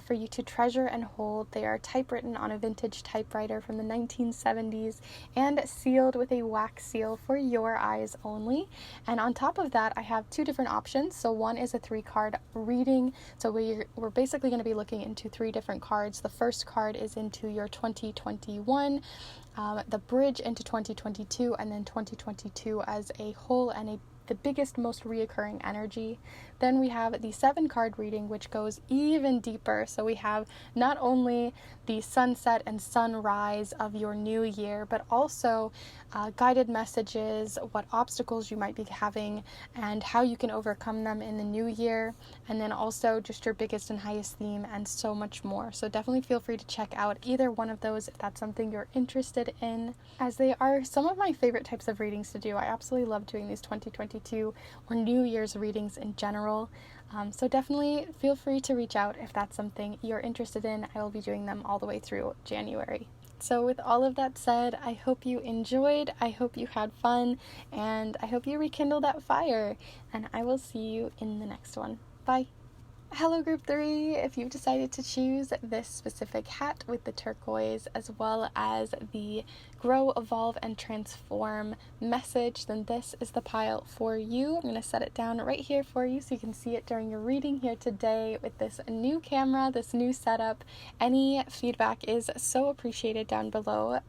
A: for you to treasure and hold. They are typewritten on a vintage typewriter from the 1970s and sealed with a wax seal for your eyes only. And on top of that, I have two different options. So one is a 3-card reading. So we're basically going to be looking into 3 different cards. The first card is into your 2021, the bridge into 2022, and then 2022 as a whole and the biggest, most reoccurring energy. Then we have the 7-card reading, which goes even deeper. So we have not only the sunset and sunrise of your new year, but also guided messages, what obstacles you might be having, and how you can overcome them in the new year. And then also just your biggest and highest theme, and so much more. So definitely feel free to check out either one of those if that's something you're interested in, as they are some of my favorite types of readings to do. I absolutely love doing these 2022 or New Year's readings in general. So definitely feel free to reach out if that's something you're interested in. I will be doing them all the way through January. So with all of that said, I hope you enjoyed, I hope you had fun, and I hope you rekindle that fire, and I will see you in the next one. Bye! Hello Group 3, if you've decided to choose this specific hat with the turquoise as well as the grow, evolve, and transform message, then this is the pile for you. I'm going to set it down right here for you so you can see it during your reading here today with this new camera, this new setup. Any feedback is so appreciated down below.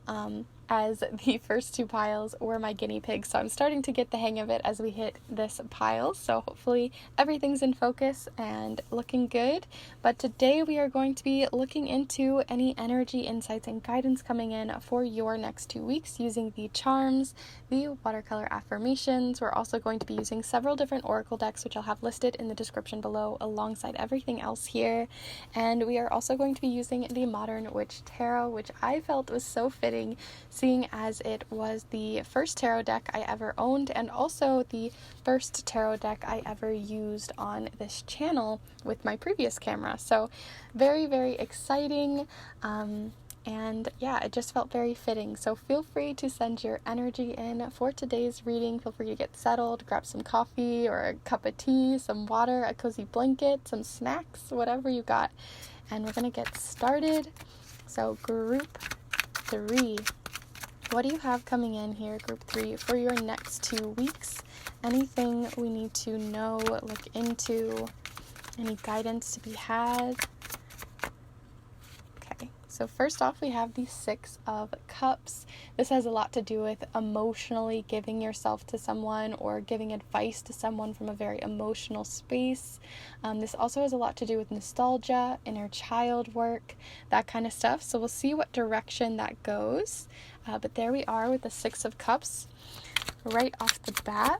A: As the first 2 piles were my guinea pigs, so I'm starting to get the hang of it as we hit this pile, so hopefully everything's in focus and looking good. But today we are going to be looking into any energy insights and guidance coming in for your next 2 weeks using the charms, the watercolor affirmations. We're also going to be using several different oracle decks, which I'll have listed in the description below alongside everything else here. And we are also going to be using the Modern Witch Tarot, which I felt was so fitting, seeing as it was the first tarot deck I ever owned and also the first tarot deck I ever used on this channel with my previous camera. So very exciting, and yeah, it just felt very fitting. So feel free to send your energy in for today's reading. Feel free to get settled, grab some coffee or a cup of tea, some water, a cozy blanket, some snacks, whatever you got, and we're gonna get started. So Group 3, what do you have coming in here, Group 3, for your next 2 weeks? Anything we need to know, look into, any guidance to be had? Okay, so first off, we have the 6 of Cups. This has a lot to do with emotionally giving yourself to someone or giving advice to someone from a very emotional space. This also has a lot to do with nostalgia, inner child work, that kind of stuff. So we'll see what direction that goes. But there we are with the 6 of Cups right off the bat.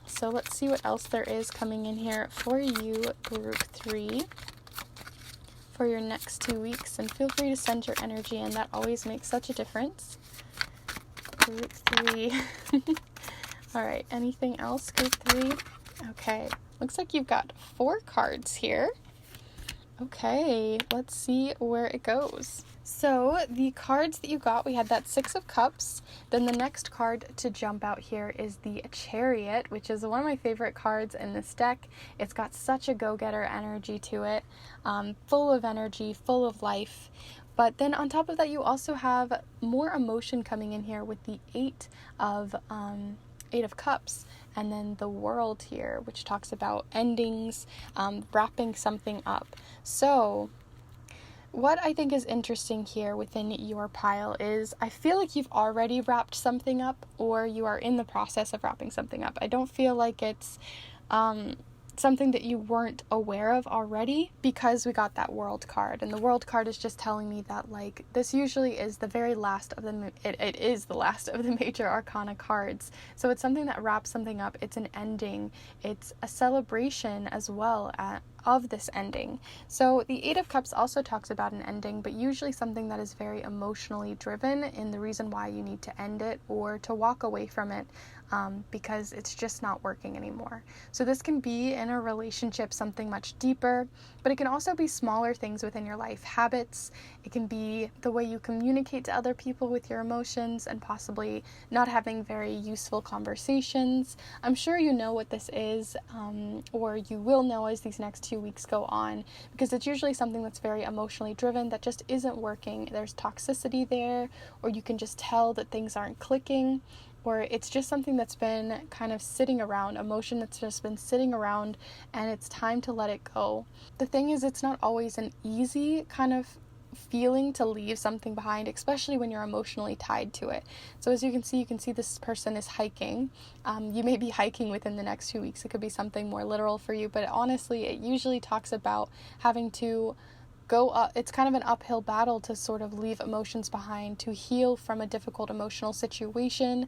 A: So let's see what else there is coming in here for you, Group 3, for your next 2 weeks. And feel free to send your energy in. That always makes such a difference. Group 3. All right, anything else, Group 3? Okay, looks like you've got 4 cards here. Okay, let's see where it goes. So the cards that you got, we had that 6 of Cups. Then the next card to jump out here is the Chariot, which is one of my favorite cards in this deck. It's got such a go-getter energy to it, full of energy, full of life. But then on top of that, you also have more emotion coming in here with the 8 of Cups, and then the World here, which talks about endings, wrapping something up. So what I think is interesting here within your pile is I feel like you've already wrapped something up, or you are in the process of wrapping something up. I don't feel like it's something that you weren't aware of already, because we got that World card, and the World card is just telling me that, like, this usually is the very last of the it is the last of the major arcana cards. So it's something that wraps something up. It's an ending. It's a celebration as well of this ending. So the Eight of Cups also talks about an ending, but usually something that is very emotionally driven in the reason why you need to end it or to walk away from it, because it's just not working anymore. So this can be in a relationship, something much deeper, but it can also be smaller things within your life, habits. It can be the way you communicate to other people with your emotions and possibly not having very useful conversations. I'm sure you know what this is, or you will know as these next 2 weeks go on, because it's usually something that's very emotionally driven that just isn't working. There's toxicity there, or you can just tell that things aren't clicking, or it's just something that's been kind of sitting around, emotion that's just been sitting around, and it's time to let it go. The thing is, it's not always an easy kind of feeling to leave something behind, especially when you're emotionally tied to it. So as you can see this person is hiking. You may be hiking within the next 2 weeks. It could be something more literal for you, but honestly, it usually talks about having to go up. It's kind of an uphill battle to sort of leave emotions behind, to heal from a difficult emotional situation,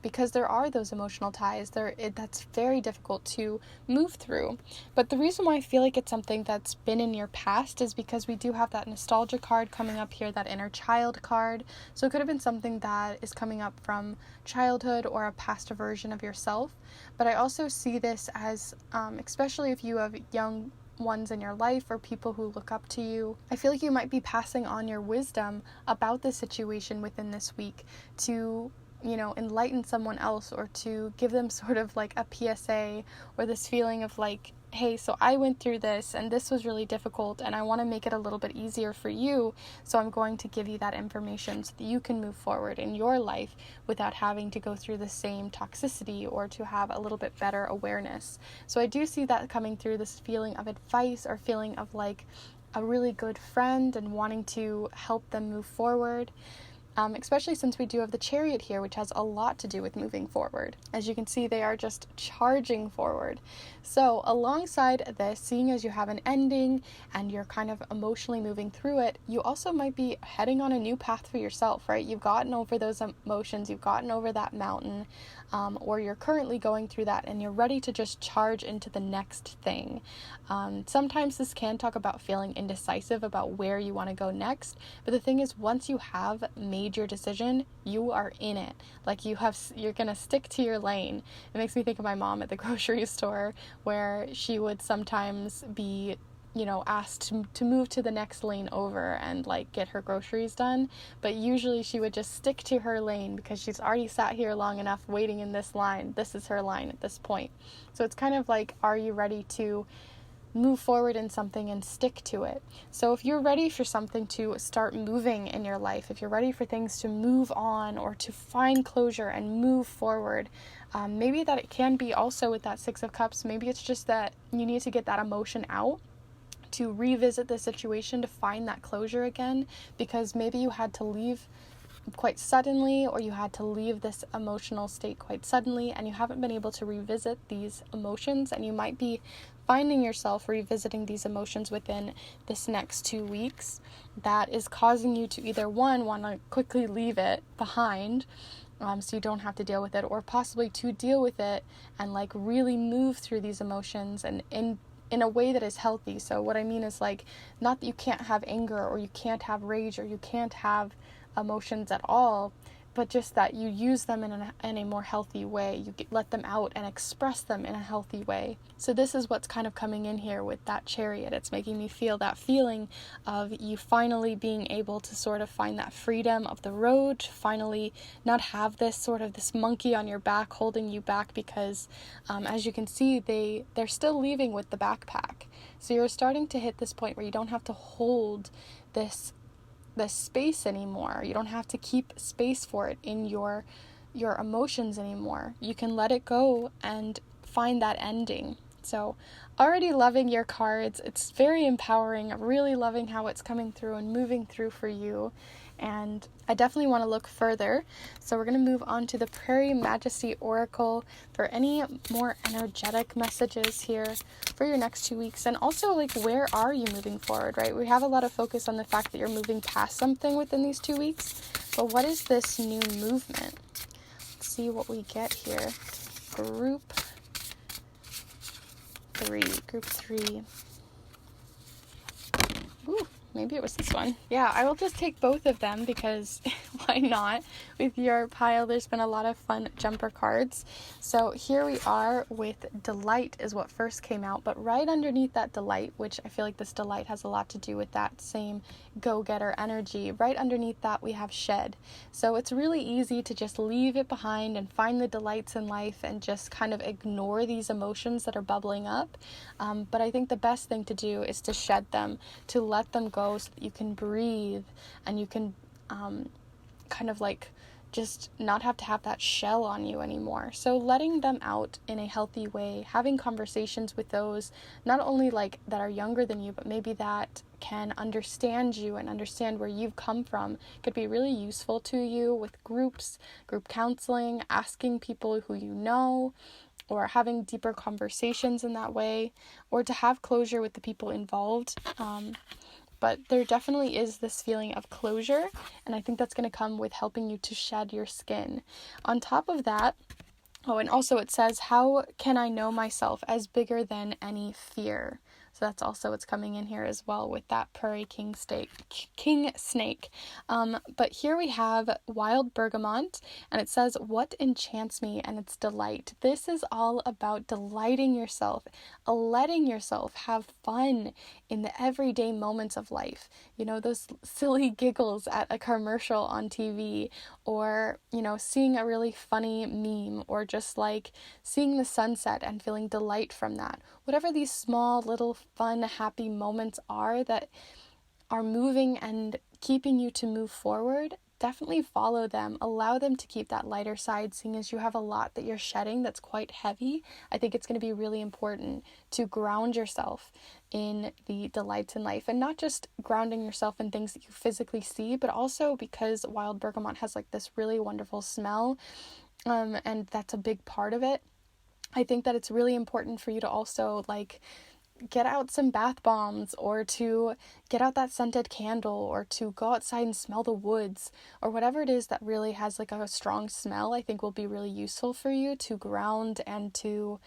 A: because there are those emotional ties that's very difficult to move through. But the reason why I feel like it's something that's been in your past is because we do have that nostalgia card coming up here, that inner child card. So it could have been something that is coming up from childhood or a past version of yourself. But I also see this as, especially if you have young ones in your life or people who look up to you, I feel like you might be passing on your wisdom about the situation within this week to, enlighten someone else, or to give them sort of like a PSA, or this feeling of like, hey, so I went through this and this was really difficult and I want to make it a little bit easier for you, so I'm going to give you that information so that you can move forward in your life without having to go through the same toxicity, or to have a little bit better awareness. So I do see that coming through, this feeling of advice or feeling of like a really good friend and wanting to help them move forward. Especially since we do have the Chariot here, which has a lot to do with moving forward. As you can see, they are just charging forward. So alongside this, seeing as you have an ending and you're kind of emotionally moving through it, you also might be heading on a new path for yourself, right? You've gotten over those emotions, you've gotten over that mountain, or you're currently going through that and you're ready to just charge into the next thing. Sometimes this can talk about feeling indecisive about where you want to go next, but the thing is, once you have made your decision, you are in it. Like you're gonna stick to your lane. It makes me think of my mom at the grocery store, where she would sometimes be asked to move to the next lane over and like get her groceries done, but usually she would just stick to her lane because she's already sat here long enough waiting in this line. This is her line at this point. So it's kind of like, are you ready to move forward in something and stick to it? So if you're ready for something to start moving in your life, if you're ready for things to move on or to find closure and move forward, maybe that it can be also with that Six of Cups. Maybe it's just that you need to get that emotion out, to revisit the situation, to find that closure again, because maybe you had to leave quite suddenly, or you had to leave this emotional state quite suddenly and you haven't been able to revisit these emotions, and you might be finding yourself revisiting these emotions within this next 2 weeks. That is causing you to either one, want to quickly leave it behind, so you don't have to deal with it, or possibly to deal with it and like really move through these emotions and in a way that is healthy. So what I mean is, like, not that you can't have anger or you can't have rage or you can't have emotions at all, but just that you use them in a more healthy way. You let them out and express them in a healthy way. So this is what's kind of coming in here with that Chariot. It's making me feel that feeling of you finally being able to sort of find that freedom of the road, to finally not have this monkey on your back holding you back, because as you can see, they're still leaving with the backpack. So you're starting to hit this point where you don't have to hold this space anymore. You don't have to keep space for it in your emotions anymore. You can let it go and find that ending. So already loving your cards. It's very empowering. Really loving how it's coming through and moving through for you. And I definitely want to look further. So we're going to move on to the Prairie Majesty Oracle for any more energetic messages here for your next 2 weeks. And also, like, where are you moving forward, right? We have a lot of focus on the fact that you're moving past something within these 2 weeks. But what is this new movement? Let's see what we get here. Group 3. Ooh, maybe it was this one. Yeah, I will just take both of them because why not? With your pile, there's been a lot of fun jumper cards. So here we are with Delight is what first came out, but right underneath that Delight, which I feel like this Delight has a lot to do with that same go-getter energy, right underneath that we have Shed. So it's really easy to just leave it behind and find the delights in life and just kind of ignore these emotions that are bubbling up. But I think the best thing to do is to shed them, to let them go so that you can breathe and you can kind of like just not have to have that shell on you anymore. So letting them out in a healthy way, having conversations with those not only like that are younger than you, but maybe that can understand you and understand where you've come from, could be really useful to you with groups, group counseling, asking people who you know, or having deeper conversations in that way, or to have closure with the people involved. But there definitely is this feeling of closure, and I think that's going to come with helping you to shed your skin. On top of that, and also it says, how can I know myself as bigger than any fear? So that's also what's coming in here as well with that prairie king snake. But here we have wild bergamot, and it says, what enchants me, and it's delight. This is all about delighting yourself, letting yourself have fun in the everyday moments of life. You know, those silly giggles at a commercial on TV, or, you know, seeing a really funny meme, or just like seeing the sunset and feeling delight from that. Whatever these small little fun, happy moments are that are moving and keeping you to move forward, definitely follow them. Allow them to keep that lighter side, seeing as you have a lot that you're shedding that's quite heavy. I think it's going to be really important to ground yourself in the delights in life, and not just grounding yourself in things that you physically see, but also because wild bergamot has like this really wonderful smell, and that's a big part of it. I think that it's really important for you to also like get out some bath bombs, or to get out that scented candle, or to go outside and smell the woods, or whatever it is that really has like a strong smell. I think will be really useful for you to ground and to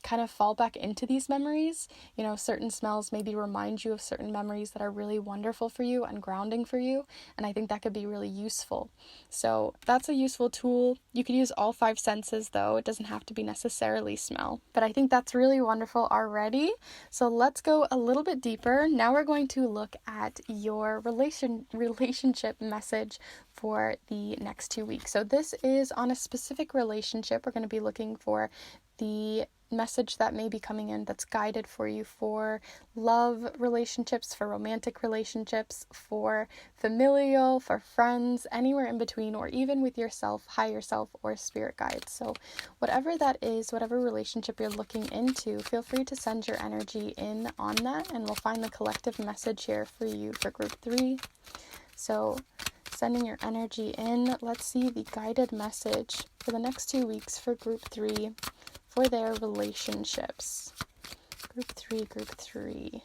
A: kind of fall back into these memories. You know, certain smells maybe remind you of certain memories that are really wonderful for you and grounding for you, and I think that could be really useful. So that's a useful tool. You could use all 5 senses though. It doesn't have to be necessarily smell, but I think that's really wonderful already. So let's go a little bit deeper. Now we're going to look at your relationship message for the next 2 weeks. So this is on a specific relationship. We're going to be looking for the message that may be coming in that's guided for you for love relationships, for romantic relationships, for familial, for friends, anywhere in between, or even with yourself, higher self, or spirit guides. So whatever that is, whatever relationship you're looking into, feel free to send your energy in on that, and we'll find the collective message here for you for group 3. So sending your energy in, let's see the guided message for the next 2 weeks for group 3 for their relationships. Group 3.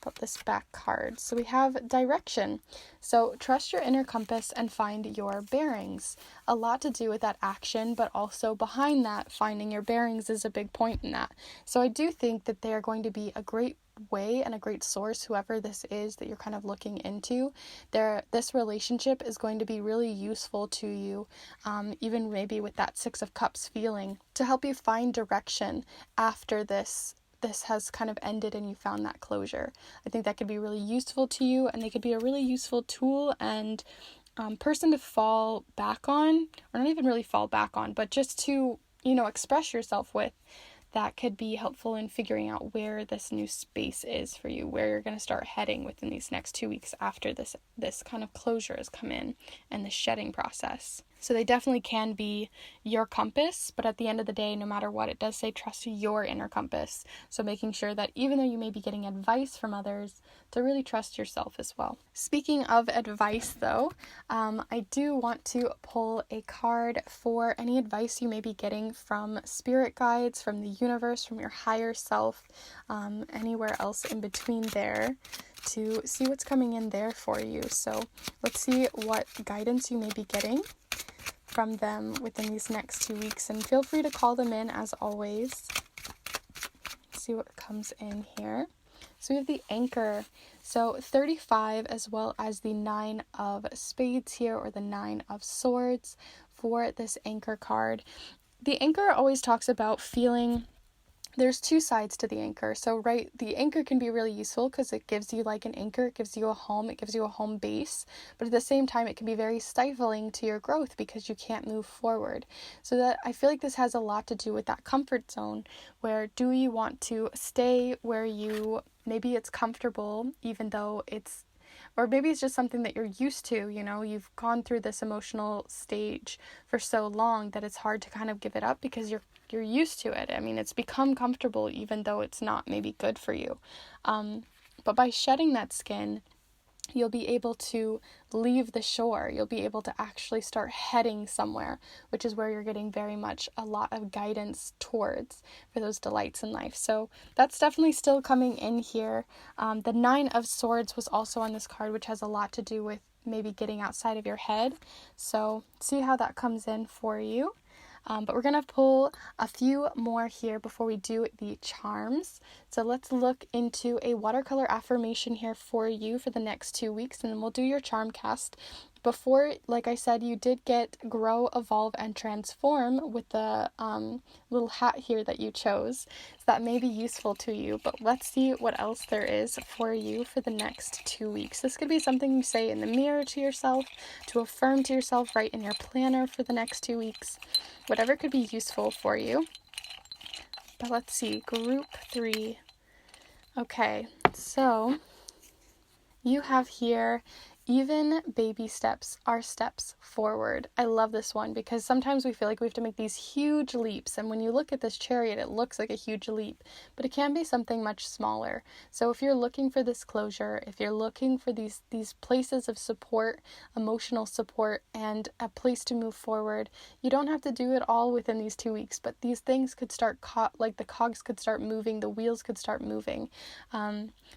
A: Put this back card. So we have direction. So trust your inner compass and find your bearings. A lot to do with that action, but also behind that, finding your bearings is a big point in that. So I do think that they are going to be a great way and a great source, whoever this is that you're kind of looking into. This relationship is going to be really useful to you, even maybe with that 6 of Cups feeling, to help you find direction after this has kind of ended and you found that closure. I think that could be really useful to you, and they could be a really useful tool and person to fall back on, or not even really fall back on, but just to, you know, express yourself with. That could be helpful in figuring out where this new space is for you, where you're going to start heading within these next 2 weeks after this kind of closure has come in and the shedding process. So they definitely can be your compass, but at the end of the day, no matter what, it does say trust your inner compass. So making sure that even though you may be getting advice from others, to really trust yourself as well. Speaking of advice though, I do want to pull a card for any advice you may be getting from spirit guides, from the universe, from your higher self, anywhere else in between there, to see what's coming in there for you. So let's see what guidance you may be getting from them within these next 2 weeks, and feel free to call them in as always. Let's see what comes in here. So we have the Anchor. So 35 as well as the 9 of Spades here, or the 9 of Swords for this Anchor card. The Anchor always talks about feeling. There's two sides to the Anchor. So, right, the Anchor can be really useful because it gives you like an anchor, it gives you a home, it gives you a home base. But at the same time, it can be very stifling to your growth because you can't move forward. So that I feel like this has a lot to do with that comfort zone, where do you want to stay where maybe it's comfortable, even though or maybe it's just something that you're used to, you've gone through this emotional stage for so long that it's hard to kind of give it up because you're used to it. I mean, it's become comfortable even though it's not maybe good for you. But by shedding that skin, you'll be able to leave the shore. You'll be able to actually start heading somewhere, which is where you're getting very much a lot of guidance towards for those delights in life. So that's definitely still coming in here. The 9 of Swords was also on this card, which has a lot to do with maybe getting outside of your head. So see how that comes in for you. But we're going to pull a few more here before we do the charms. So let's look into a watercolor affirmation here for you for the next 2 weeks, and then we'll do your charm cast. Before, like I said, you did get Grow, Evolve, and Transform with the little hat here that you chose. So that may be useful to you, but let's see what else there is for you for the next 2 weeks. This could be something you say in the mirror to yourself, to affirm to yourself, right in your planner for the next 2 weeks. Whatever could be useful for you. But let's see, group 3. Okay, so you have here, even baby steps are steps forward. I love this one because sometimes we feel like we have to make these huge leaps. And when you look at this chariot, it looks like a huge leap, but it can be something much smaller. So if you're looking for this closure, if you're looking for these places of support, emotional support, and a place to move forward, you don't have to do it all within these 2 weeks, but these things could start, like the cogs could start moving, the wheels could start moving.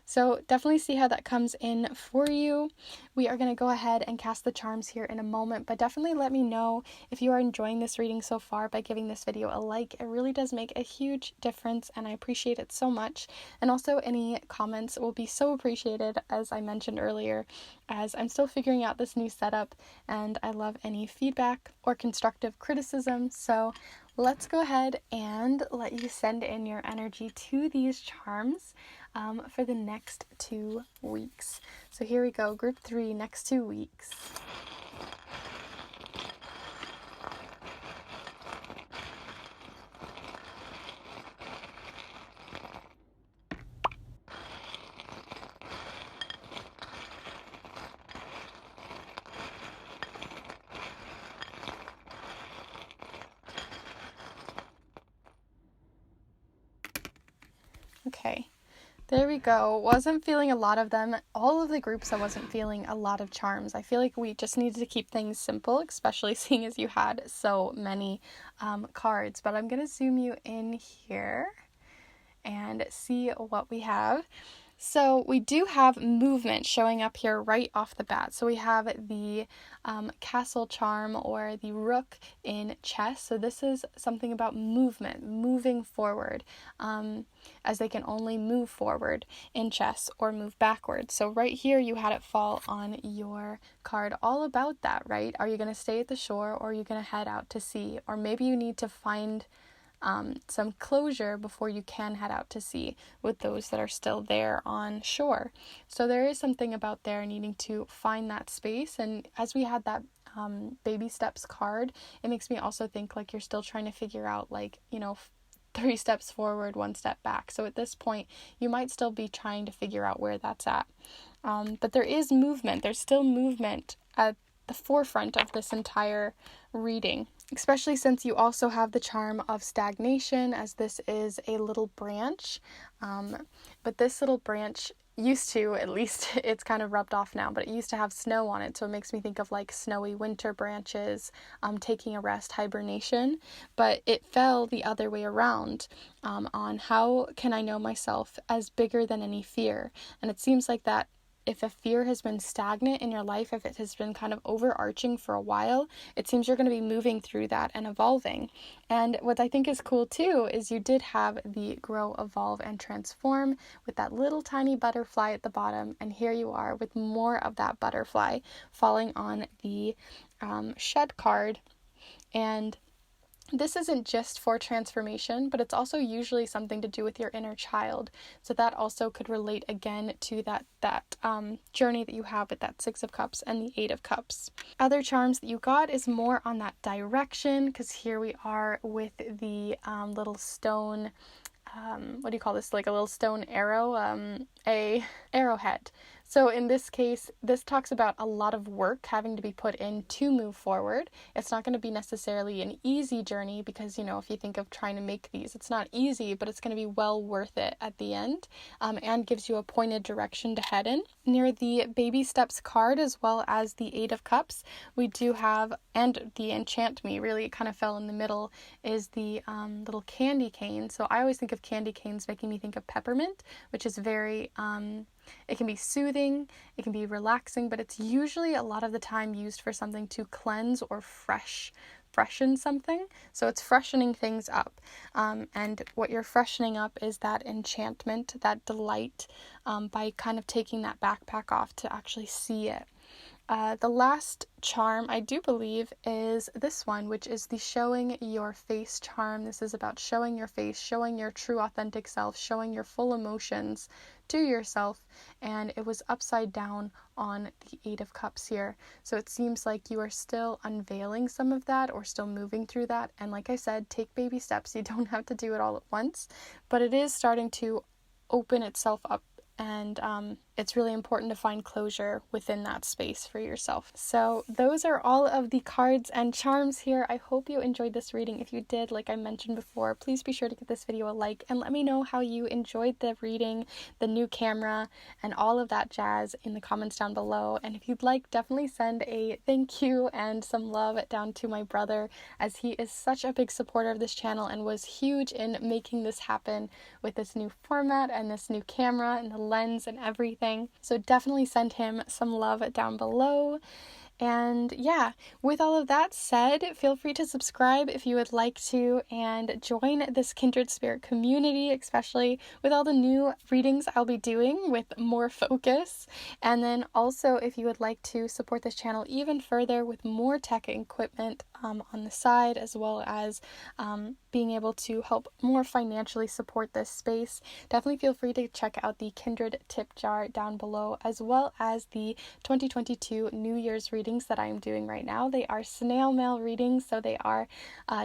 A: So definitely see how that comes in for you. We are going to go ahead and cast the charms here in a moment, but definitely let me know if you are enjoying this reading so far by giving this video a like. It really does make a huge difference, and I appreciate it so much. And also any comments will be so appreciated, as I mentioned earlier, as I'm still figuring out this new setup, and I love any feedback or constructive criticism. So let's go ahead and let you send in your energy to these charms for the next 2 weeks. So here we go, group 3, next 2 weeks. Okay. There we go. Wasn't feeling a lot of them. All of the groups I wasn't feeling a lot of charms. I feel like we just needed to keep things simple, especially seeing as you had so many cards. But I'm going to zoom you in here and see what we have. So we do have movement showing up here right off the bat. So we have the castle charm, or the rook in chess. So this is something about movement, moving forward, as they can only move forward in chess or move backwards. So right here you had it fall on your card all about that, right? Are you going to stay at the shore, or are you going to head out to sea? Or maybe you need to find some closure before you can head out to sea with those that are still there on shore. So there is something about there needing to find that space. And as we had that baby steps card, it makes me also think like you're still trying to figure out 3 steps forward, 1 step back. So at this point, you might still be trying to figure out where that's at. But there is movement. There's still movement at the forefront of this entire reading, especially since you also have the charm of stagnation, as this is a little branch. But this little branch used to, at least it's kind of rubbed off now, but it used to have snow on it. So it makes me think of like snowy winter branches, taking a rest, hibernation. But it fell the other way around, on how can I know myself as bigger than any fear. And it seems like that if a fear has been stagnant in your life, if it has been kind of overarching for a while, it seems you're going to be moving through that and evolving. And what I think is cool too is you did have the grow, evolve, and transform with that little tiny butterfly at the bottom, and here you are with more of that butterfly falling on the shed card. And this isn't just for transformation, but it's also usually something to do with your inner child. So that also could relate again to that journey that you have with that Six of Cups and the Eight of Cups. Other charms that you got is more on that direction, because here we are with the little stone, what do you call this? Like a little stone arrow, a arrowhead. So in this case, this talks about a lot of work having to be put in to move forward. It's not going to be necessarily an easy journey because, if you think of trying to make these, it's not easy, but it's going to be well worth it at the end, and gives you a pointed direction to head in. Near the Baby Steps card, as well as the Eight of Cups, we do have, and the Enchant Me, really it kind of fell in the middle, is the little candy cane. So I always think of candy canes making me think of peppermint, which is very... it can be soothing, it can be relaxing, but it's usually a lot of the time used for something to cleanse or freshen something. So it's freshening things up. And what you're freshening up is that enchantment, that delight, by kind of taking that backpack off to actually see it. The last charm, I do believe, is this one, which is the Showing Your Face charm. This is about showing your face, showing your true authentic self, showing your full emotions to yourself, and it was upside down on the Eight of Cups here. So it seems like you are still unveiling some of that or still moving through that. And like I said, take baby steps. You don't have to do it all at once, but it is starting to open itself up. And it's really important to find closure within that space for yourself. So those are all of the cards and charms here. I hope you enjoyed this reading. If you did, like I mentioned before, please be sure to give this video a like and let me know how you enjoyed the reading, the new camera, and all of that jazz in the comments down below. And if you'd like, definitely send a thank you and some love down to my brother, as he is such a big supporter of this channel and was huge in making this happen with this new format and this new camera and the lens and everything. So definitely send him some love down below. And yeah, with all of that said, feel free to subscribe if you would like to, and join this Kindred Spirit community, especially with all the new readings I'll be doing with more focus. And then also, if you would like to support this channel even further with more tech and equipment on the side, as well as being able to help more financially support this space, definitely feel free to check out the Kindred tip jar down below, as well as the 2022 New Year's readings that I am doing right now. They are snail mail readings, so they are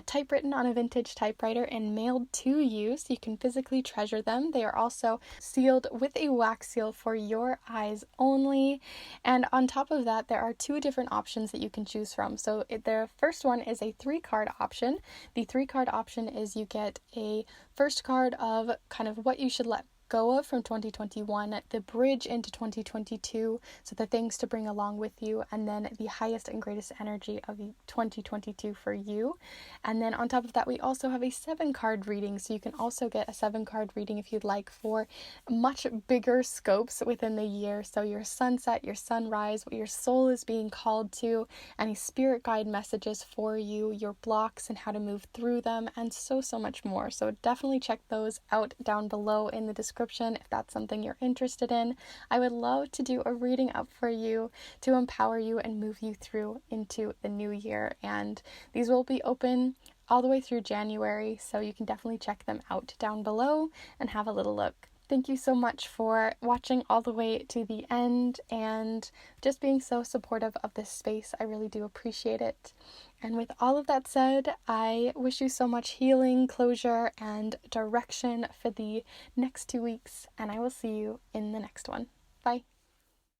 A: typewritten on a vintage typewriter and mailed to you, so you can physically treasure them. They are also sealed with a wax seal for your eyes only. And on top of that, there are two different options that you can choose from. So the first one is a 3-card option. The 3-card option is you get a first card of kind of what you should let go of from 2021, the bridge into 2022, so the things to bring along with you, and then the highest and greatest energy of 2022 for you. And then on top of that, we also have a 7-card reading, so you can also get a 7-card reading if you'd like for much bigger scopes within the year. So your sunset, your sunrise, what your soul is being called to, any spirit guide messages for you, your blocks and how to move through them, and so much more. So definitely check those out down below in the description if that's something you're interested in. I would love to do a reading up for you to empower you and move you through into the new year. And these will be open all the way through January, so you can definitely check them out down below and have a little look. Thank you so much for watching all the way to the end and just being so supportive of this space. I really do appreciate it. And with all of that said, I wish you so much healing, closure, and direction for the next 2 weeks, and I will see you in the next one. Bye.